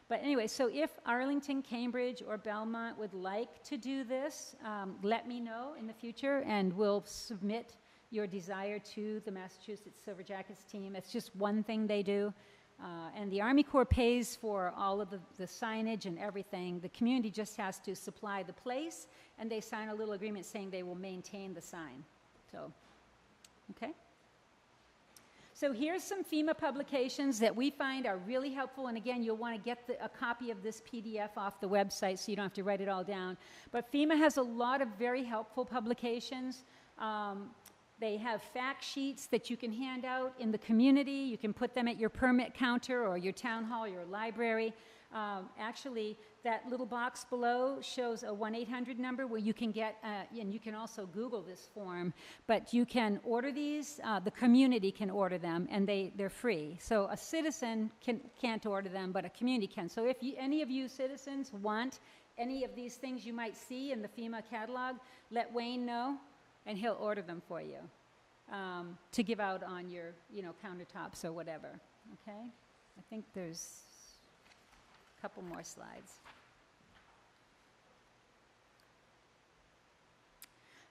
But anyway, so if Arlington, Cambridge, or Belmont would like to do this, let me know in the future, and we'll submit your desire to the Massachusetts Silver Jackets team. It's just one thing they do. And the Army Corps pays for all of the signage and everything. The community just has to supply the place, and they sign a little agreement saying they will maintain the sign. So, okay. So here's some FEMA publications that we find are really helpful. And again, you'll want to get a copy of this PDF off the website so you don't have to write it all down. But FEMA has a lot of very helpful publications. They have fact sheets that you can hand out in the community. You can put them at your permit counter or your town hall, your library. Actually, that little box below shows a 1-800 number where you can get, and you can also Google this form, but you can order these. The community can order them, and they're free. So a citizen can't order them, but a community can. So if any of you citizens want any of these things you might see in the FEMA catalog, let Wayne know, and he'll order them for you to give out on your, countertops or whatever. Okay? I think there's a couple more slides.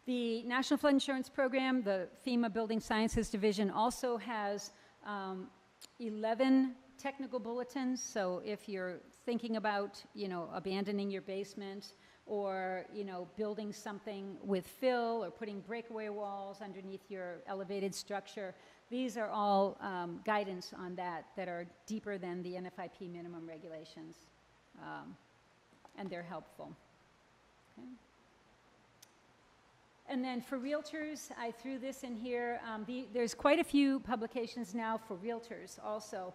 The National Flood Insurance Program, the FEMA Building Sciences Division, also has 11 technical bulletins. So if you're thinking about, abandoning your basement, or building something with fill, or putting breakaway walls underneath your elevated structure. These are all guidance on that are deeper than the NFIP minimum regulations, and they're helpful. Okay. And then for realtors, I threw this in here. There's quite a few publications now for realtors also.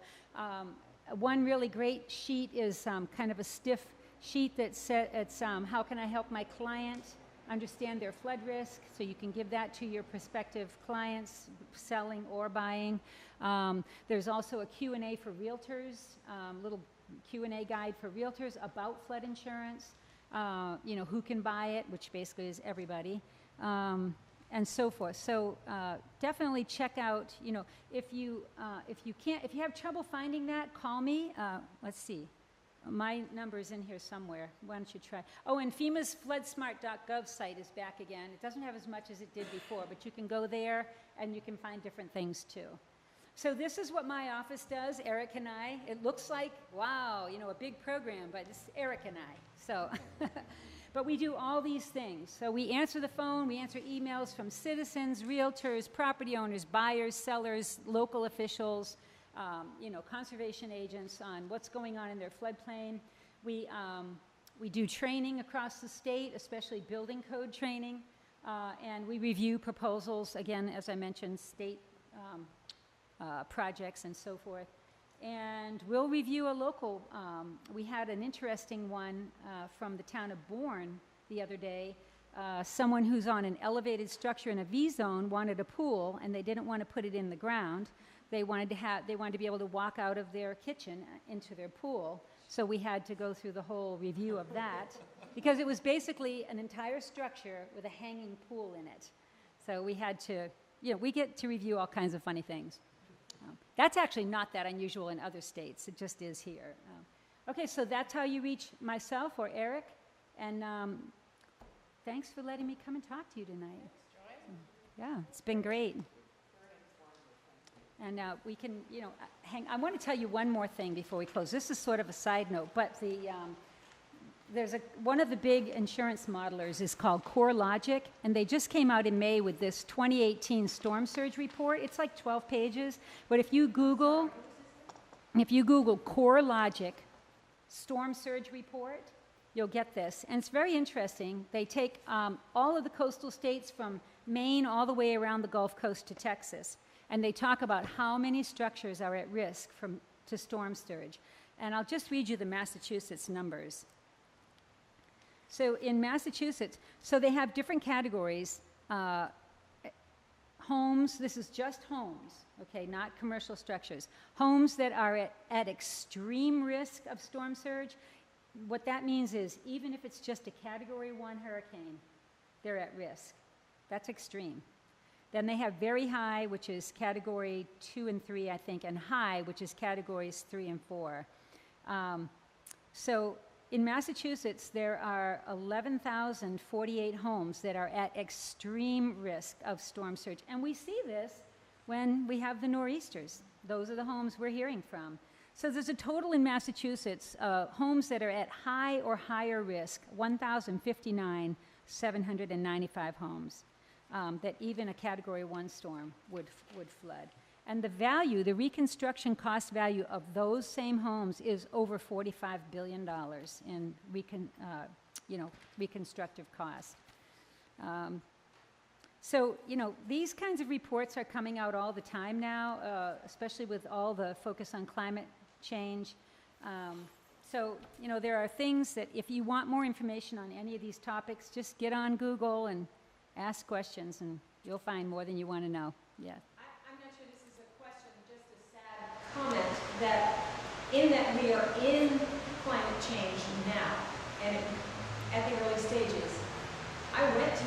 One really great sheet is kind of a stiff sheet that says it's how can I help my client understand their flood risk, so you can give that to your prospective clients, selling or buying. There's also a Q&A for realtors, little Q&A guide for realtors about flood insurance, who can buy it, which basically is everybody, and so forth. So definitely check out, if you have trouble finding that, call me. Let's see. My number is in here somewhere. Why don't you try? Oh, and FEMA's floodsmart.gov site is back again. It doesn't have as much as it did before, but you can go there and you can find different things too. So this is what my office does, Eric and I. It looks like, wow, a big program, but it's Eric and I. So, but we do all these things. So we answer the phone, we answer emails from citizens, realtors, property owners, buyers, sellers, local officials, conservation agents on what's going on in their floodplain. We do training across the state, especially building code training, and we review proposals, again, as I mentioned, state projects and so forth. And we'll review a local, we had an interesting one from the town of Bourne the other day. Someone who's on an elevated structure in a V-zone wanted a pool, and they didn't want to put it in the ground. They wanted to be able to walk out of their kitchen into their pool. So we had to go through the whole review of that, because it was basically an entire structure with a hanging pool in it. So we had to, we get to review all kinds of funny things. That's actually not that unusual in other states. It just is here. Okay, so that's how you reach myself or Eric. And thanks for letting me come and talk to you tonight. Yeah, it's been great. And we can, I want to tell you one more thing before we close. This is sort of a side note, but one of the big insurance modelers is called CoreLogic, and they just came out in May with this 2018 storm surge report. It's like 12 pages, but if you Google CoreLogic storm surge report, you'll get this. And it's very interesting. They take all of the coastal states from Maine all the way around the Gulf Coast to Texas, and they talk about how many structures are at risk to storm surge. And I'll just read you the Massachusetts numbers. So in Massachusetts, so they have different categories. Homes, this is just homes, okay, not commercial structures. Homes that are at extreme risk of storm surge. What that means is even if it's just a Category 1 hurricane, they're at risk. That's extreme. Then they have very high, which is Category 2 and 3, I think, and high, which is Categories 3 and 4. So In Massachusetts, there are 11,048 homes that are at extreme risk of storm surge. And we see this when we have the nor'easters. Those are the homes we're hearing from. So there's a total in Massachusetts, homes that are at high or higher risk, 1,059, 795 homes, that even a Category 1 storm would flood. And the value, the reconstruction cost value of those same homes is over $45 billion in reconstructive costs. So, these kinds of reports are coming out all the time now, especially with all the focus on climate change. So, there are things that if you want more information on any of these topics, just get on Google and ask questions, and you'll find more than you want to know. Yeah. I'm not sure this is a question, just a sad comment that in that we are in climate change now, and at the early stages. I went to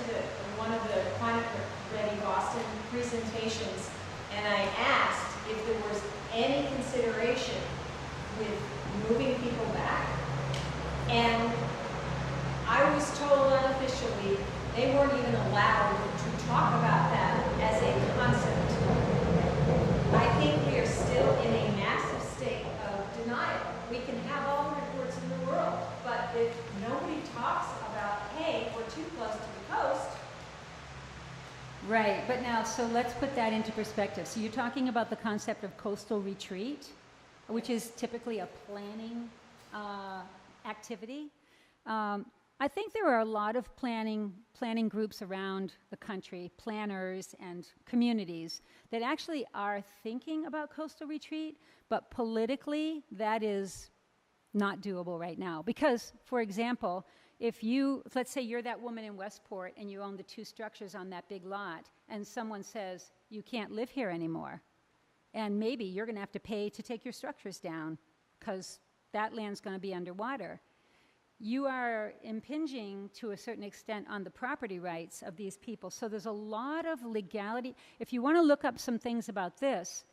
one of the Climate Ready Boston presentations, and I asked if there was any consideration with moving people back. And I was told unofficially they weren't even allowed to talk about that as a concept. I think we are still in a massive state of denial. We can have all the reports in the world, but if nobody talks about, hey, we're too close to the coast. Right, but now, so let's put that into perspective. So you're talking about the concept of coastal retreat, which is typically a planning activity. I think there are a lot of planning groups around the country, planners and communities that actually are thinking about coastal retreat, but politically that is not doable right now. Because, for example, let's say you're that woman in Westport and you own the 2 structures on that big lot, and someone says, you can't live here anymore. And maybe you're going to have to pay to take your structures down because that land's going to be underwater. You are impinging to a certain extent on the property rights of these people. So there's a lot of legality. If you want to look up some things about this,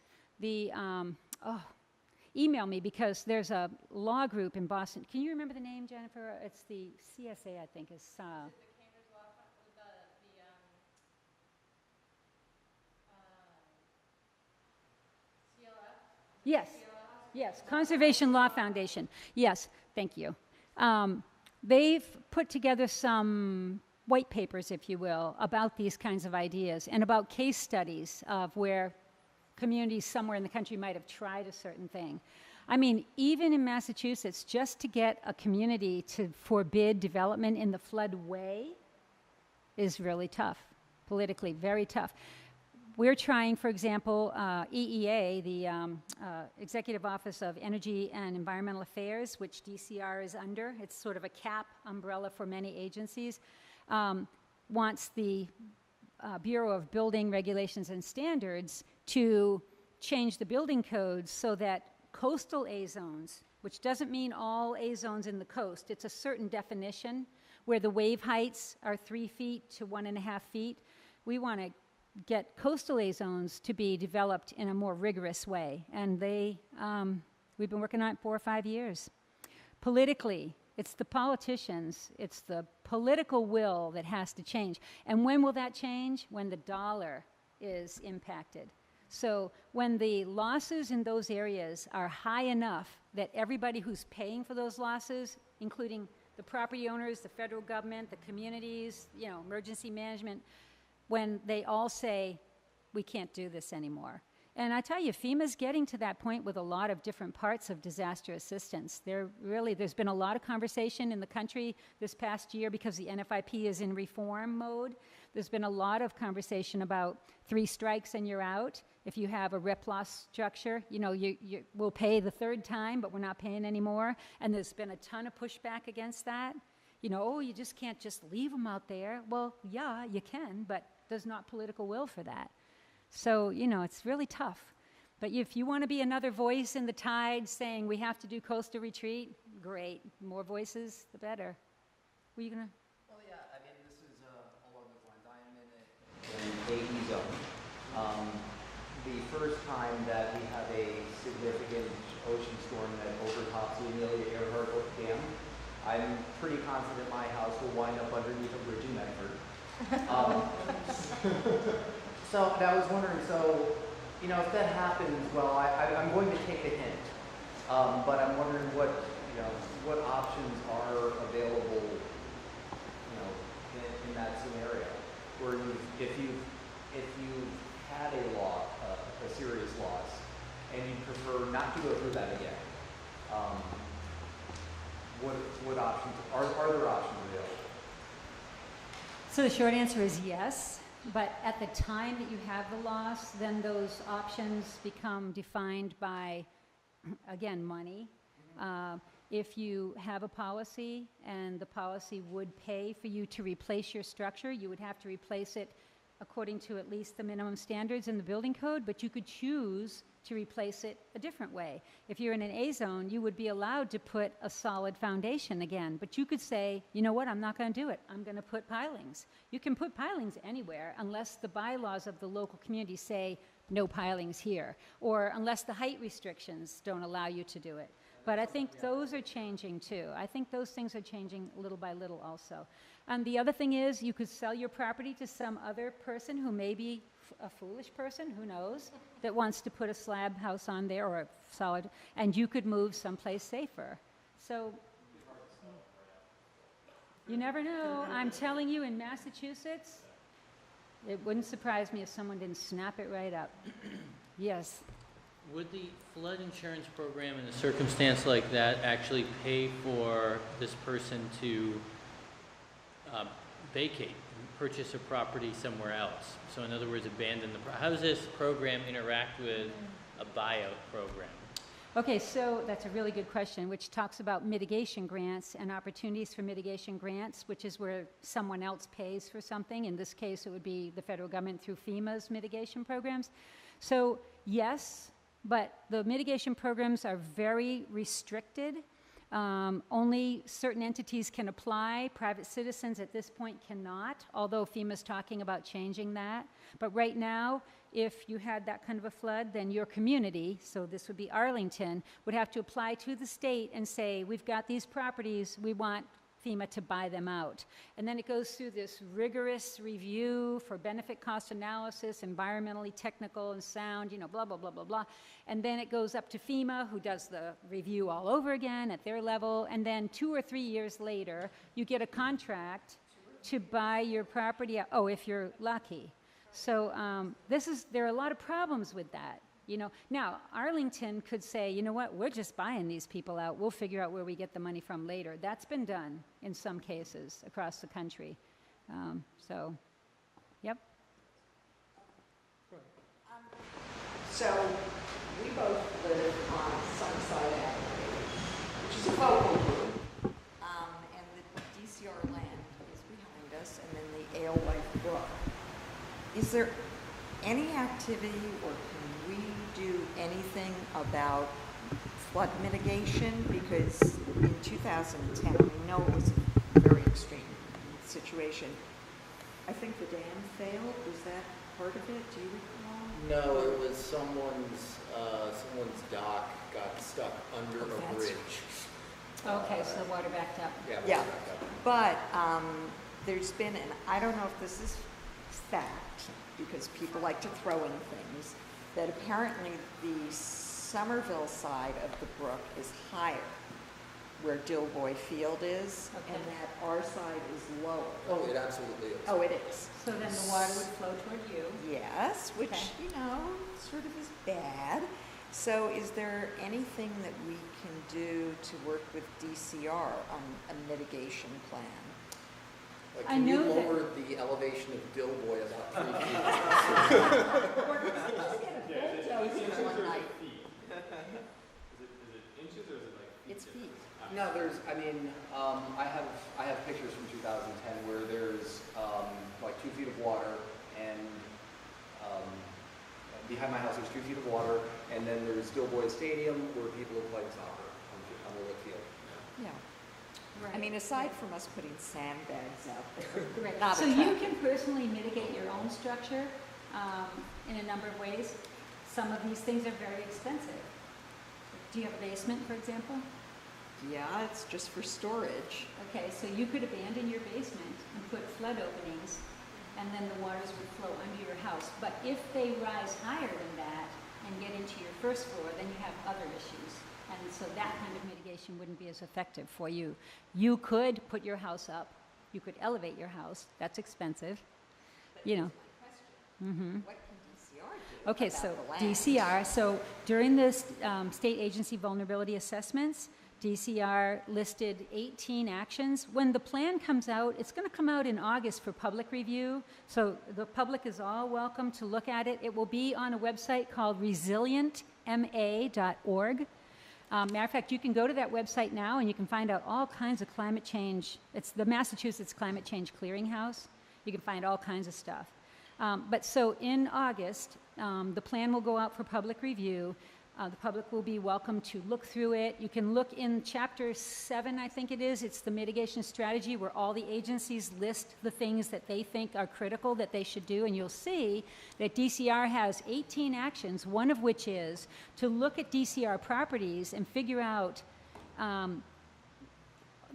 email me, because there's a law group in Boston. Can you remember the name, Jennifer? It's the CSA, I think. Is it the Cambridge Law CLF? Yes. Yes, Conservation Law Foundation. Yes, thank you. They've put together some white papers, if you will, about these kinds of ideas and about case studies of where communities somewhere in the country might have tried a certain thing. I mean, even in Massachusetts, just to get a community to forbid development in the floodway is really tough, politically very tough. We're trying, for example, EEA, the Executive Office of Energy and Environmental Affairs, which DCR is under. It's sort of a cap umbrella for many agencies, wants the Bureau of Building Regulations and Standards to change the building codes so that coastal A zones, which doesn't mean all A zones in the coast, it's a certain definition where the wave heights are 3 feet to 1.5 feet. We want to get coastal A zones to be developed in a more rigorous way. And we've been working on it 4 or 5 years. Politically, it's the politicians, it's the political will that has to change. And when will that change? When the dollar is impacted. So when the losses in those areas are high enough that everybody who's paying for those losses, including the property owners, the federal government, the communities, emergency management, when they all say, we can't do this anymore. And I tell you, FEMA's getting to that point with a lot of different parts of disaster assistance. There's been a lot of conversation in the country this past year because the NFIP is in reform mode. There's been a lot of conversation about 3 strikes and you're out. If you have a rip-loss structure, we'll pay the 3rd time, but we're not paying anymore. And there's been a ton of pushback against that. You just can't just leave them out there. Well, yeah, you can, but there's not political will for that. So, it's really tough. But if you want to be another voice in the tide saying we have to do coastal retreat, great. More voices, the better. Were you going to? Well, yeah, I mean, this is along those lines. I am in an AE zone. The first time that we had a significant ocean storm that overtopped the Amelia Earhart Dam, I'm pretty confident my house will wind up underneath a bridge in Medford. So I was wondering, so, you know, if that happens, well, I'm going to take a hint. But I'm wondering what, you know, what options are available, you know, in that scenario, where if you've had a serious loss, and you prefer not to go through that again, what options are there options available? So the short answer is yes, but at the time that you have the loss, then those options become defined by, again, money. If you have a policy and the policy would pay for you to replace your structure, you would have to replace it according to at least the minimum standards in the building code, but you could choose to replace it a different way. If you're in an A zone, you would be allowed to put a solid foundation again, but you could say, you know what, I'm not going to do it. I'm going to put pilings. You can put pilings anywhere unless the bylaws of the local community say no pilings here, or unless the height restrictions don't allow you to do it. But I think those are changing too. I think those things are changing little by little also. And the other thing is you could sell your property to some other person who may be a foolish person, who knows, that wants to put a slab house on there or a solid, and you could move someplace safer. So you never know. I'm telling you, in Massachusetts, it wouldn't surprise me if someone didn't snap it right up. Yes. Would the flood insurance program in a circumstance like that actually pay for this person to vacate, purchase a property somewhere else? So in other words, abandon the how does this program interact with a buyout program? Okay, so that's a really good question, which talks about mitigation grants and opportunities for mitigation grants, which is where someone else pays for something. In this case, it would be the federal government through FEMA's mitigation programs. So yes, but the mitigation programs are very restricted. Only certain entities can apply. Private citizens at this point cannot, although FEMA's talking about changing that. But right now, if you had that kind of a flood, then your community, so this would be Arlington, would have to apply to the state and say, we've got these properties, we want FEMA to buy them out. And then it goes through this rigorous review for benefit cost analysis, environmentally technical and sound, you know, blah, blah, blah, blah, blah. And then it goes up to FEMA, who does the review all over again at their level. And then 2 or 3 years later, you get a contract to buy your property out. Oh, if you're lucky. So there are a lot of problems with that. You know, now Arlington could say, you know what, we're just buying these people out. We'll figure out where we get the money from later. That's been done in some cases across the country. So, yep. So we both live on Sunnyside Avenue, which is a focal group, and the DCR land is behind us, and then the Alewife Brook. Is there any activity or can we do anything about flood mitigation? Because in 2010, I know it was a very extreme situation. I think the dam failed. Was that part of it? Do you recall? No, it was someone's dock got stuck under a bridge. Okay, so the water backed up. Yeah, but there's been, and I don't know if this is fact, because people like to throw in things, that apparently the Somerville side of the brook is higher, where Dilboy Field is, Okay. and that our side is lower. Oh, it absolutely is. Oh, it is. So then the water would flow toward you. Yes, which, Okay. you know, sort of is bad. So is there anything that we can do to work with DCR on a mitigation plan? Like, I can you know that- lower the elevation of Dilboy about 3 feet? One night. Is it inches or is it like feet? It's feet. No, I have pictures from 2010 where there's like 2 feet of water, and behind my house there's 2 feet of water, and then there's Dilboy Stadium where people are playing soccer on the lit field. Yeah. Right. I mean, aside from us putting sandbags out there. Right. Not So a you ton. can personally mitigate your own structure in a number of ways. Some of these things are very expensive. Do you have a basement, for example? Yeah, it's just for storage. Okay, so you could abandon your basement and put flood openings, and then the waters would flow under your house. But if they rise higher than that and get into your first floor, then you have other issues. And so that kind of mitigation wouldn't be as effective for you. You could put your house up. You could elevate your house. That's expensive. But You know. here's my question. What can DCR do Okay, about so the land? DCR, so during the state agency vulnerability assessments, DCR listed 18 actions. When the plan comes out, it's going to come out in August for public review, so the public is all welcome to look at it. It will be on a website called resilientma.org. Matter of fact, you can go to that website now and you can find out all kinds of climate change. It's the Massachusetts Climate Change Clearinghouse. You can find all kinds of stuff. But so in August, the plan will go out for public review. The public will be welcome to look through it. You can look in Chapter 7, I think it is. It's the mitigation strategy where all the agencies list the things that they think are critical that they should do. And you'll see that DCR has 18 actions, one of which is to look at DCR properties and figure out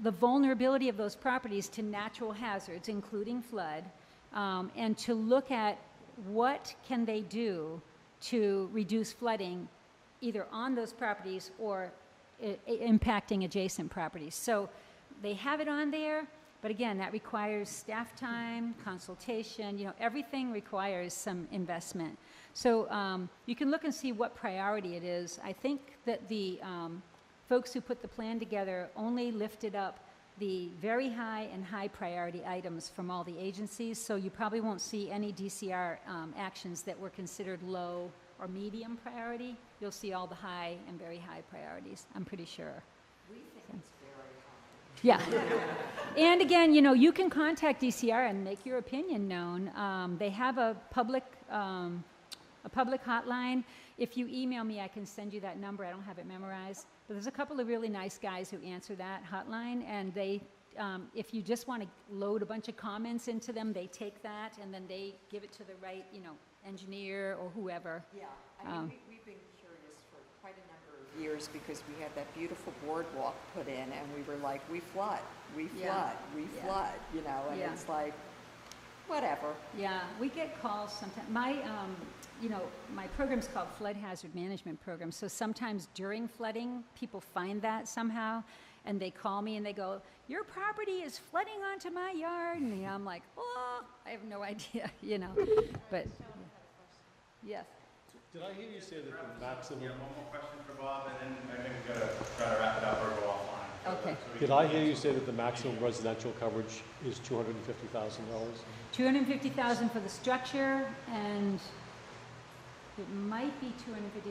the vulnerability of those properties to natural hazards, including flood, and to look at what can they do to reduce flooding either on those properties or impacting adjacent properties. So they have it on there, but again, that requires staff time, consultation, you know, everything requires some investment. So you can look and see what priority it is. I think that the folks who put the plan together only lifted up the very high and high priority items from all the agencies, so you probably won't see any DCR actions that were considered low or medium priority. You'll see all the high and very high priorities, I'm pretty sure. We think it's very high. Yeah. And again, you know, you can contact DCR and make your opinion known. They have a public hotline. If you email me, I can send you that number. I don't have it memorized. But there's a couple of really nice guys who answer that hotline, and they, if you just want to load a bunch of comments into them, they take that and then they give it to the right, you know, engineer or whoever. Yeah, I mean, we've been curious for quite a number of years because we had that beautiful boardwalk put in and we were like, we flood, we flood, we flood, you know, and it's like, whatever. Yeah, we get calls sometimes. My, you know, my program's called Flood Hazard Management Program, so sometimes during flooding, people find that somehow, and they call me and they go, your property is flooding onto my yard, and you know, I'm like, oh, I have no idea, you know, but, yes. Did I hear you say that the maximum, Yeah, one more question for Bob, and then maybe we gotta try to wrap it up or go offline. Okay. did I hear you say that the maximum residential coverage is $250,000? $250,000 for the structure, and it might be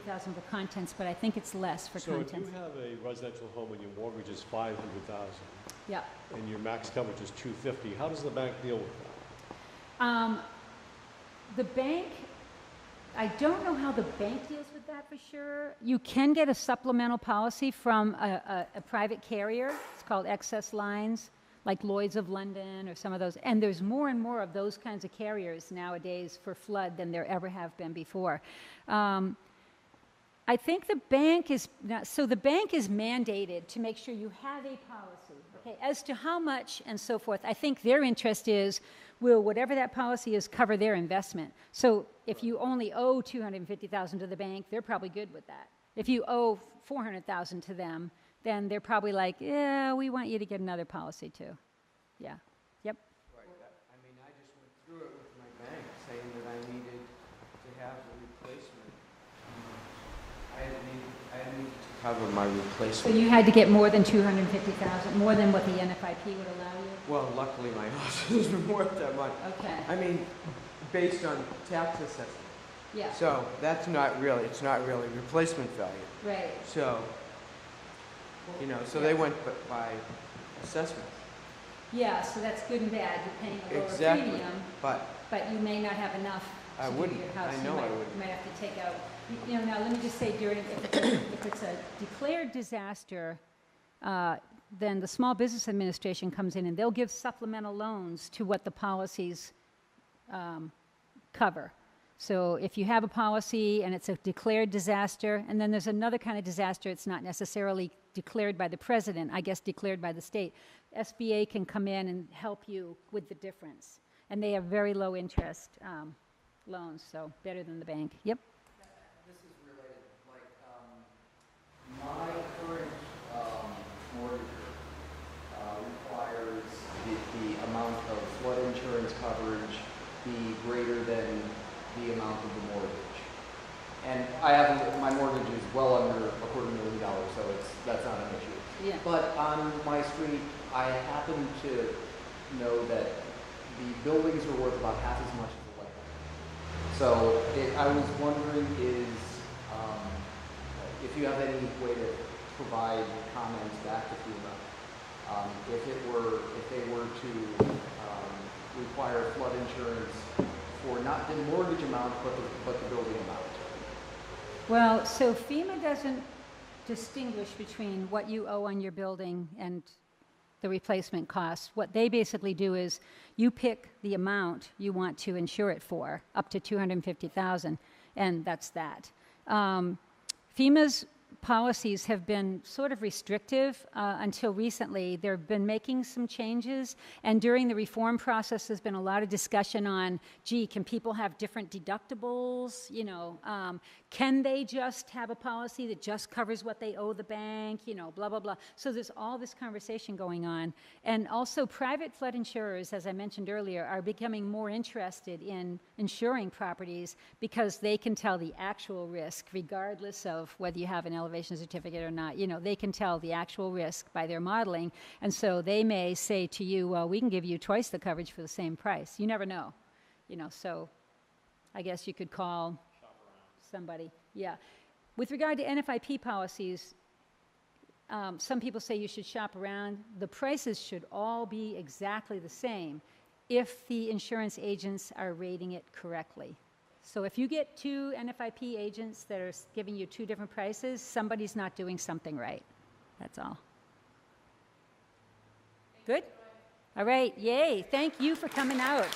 $250,000 for contents, but I think it's less for So if contents. you have a residential home and your mortgage is $500,000 Yeah. and your max coverage is $250,000, how does the bank deal with that? The bank, I don't know how the bank deals with that for sure. You can get a supplemental policy from a private carrier. It's called Excess Lines, like Lloyd's of London or some of those. And there's more and more of those kinds of carriers nowadays for flood than there ever have been before. I think the bank is, so the bank is mandated to make sure you have a policy, okay, as to how much and so forth. I think their interest is, will whatever that policy is cover their investment? So if you only owe $250,000 to the bank, they're probably good with that. If you owe $400,000 to them, then they're probably like, yeah, we want you to get another policy too. Yeah. Yep. Right, I mean, I just went through it with my bank, saying that I needed to have a replacement. I had needed to cover my So replacement. you had to get more than $250,000, more than what the NFIP would allow you? Well, luckily my house isn't worth that much. Okay. I mean, based on tax assessment. Yeah. So that's not really, it's not really replacement value. Right. So, you know, so they went by assessment. Yeah, so that's good and bad. You're paying a lower Exactly. premium, But but you may not have enough I to do wouldn't. your house. I know I wouldn't. You might have to take out, you know, now let me just say if it's a declared disaster, then the Small Business Administration comes in and they'll give supplemental loans to what the policies cover. So if you have a policy and it's a declared disaster, and then there's another kind of disaster, it's not necessarily declared by the president, I guess declared by the state, SBA can come in and help you with the difference. And they have very low interest loans, so better than the bank. Yep. This is related, like, my current mortgage requires the amount of flood insurance coverage be greater than the amount of the mortgage. And I have, my mortgage is well under $250,000, so that's not an issue. Yeah. But on my street, I happen to know that the buildings are worth about half as much as the land. So I was wondering if you have any way to provide comments back to FEMA, if they were to require flood insurance for not the mortgage amount, but the building amount. Well, so FEMA doesn't distinguish between what you owe on your building and the replacement costs. What they basically do is you pick the amount you want to insure it for, up to $250,000, and that's that. FEMA's policies have been sort of restrictive until recently. They've been making some changes, and during the reform process, there's been a lot of discussion on, gee, can people have different deductibles? You know, can they just have a policy that just covers what they owe the bank? You know, blah, blah, blah. So there's all this conversation going on. And also private flood insurers, as I mentioned earlier, are becoming more interested in insuring properties because they can tell the actual risk, regardless of whether you have an elevation certificate or not. You know, they can tell the actual risk by their modeling. And so they may say to you, well, we can give you twice the coverage for the same price. You never know. You know, so I guess you could call somebody. Yeah. With regard to NFIP policies, some people say you should shop around. The prices should all be exactly the same if the insurance agents are rating it correctly. So if you get two NFIP agents that are giving you two different prices, somebody's not doing something right. That's all. Good? All right. Yay. Thank you for coming out.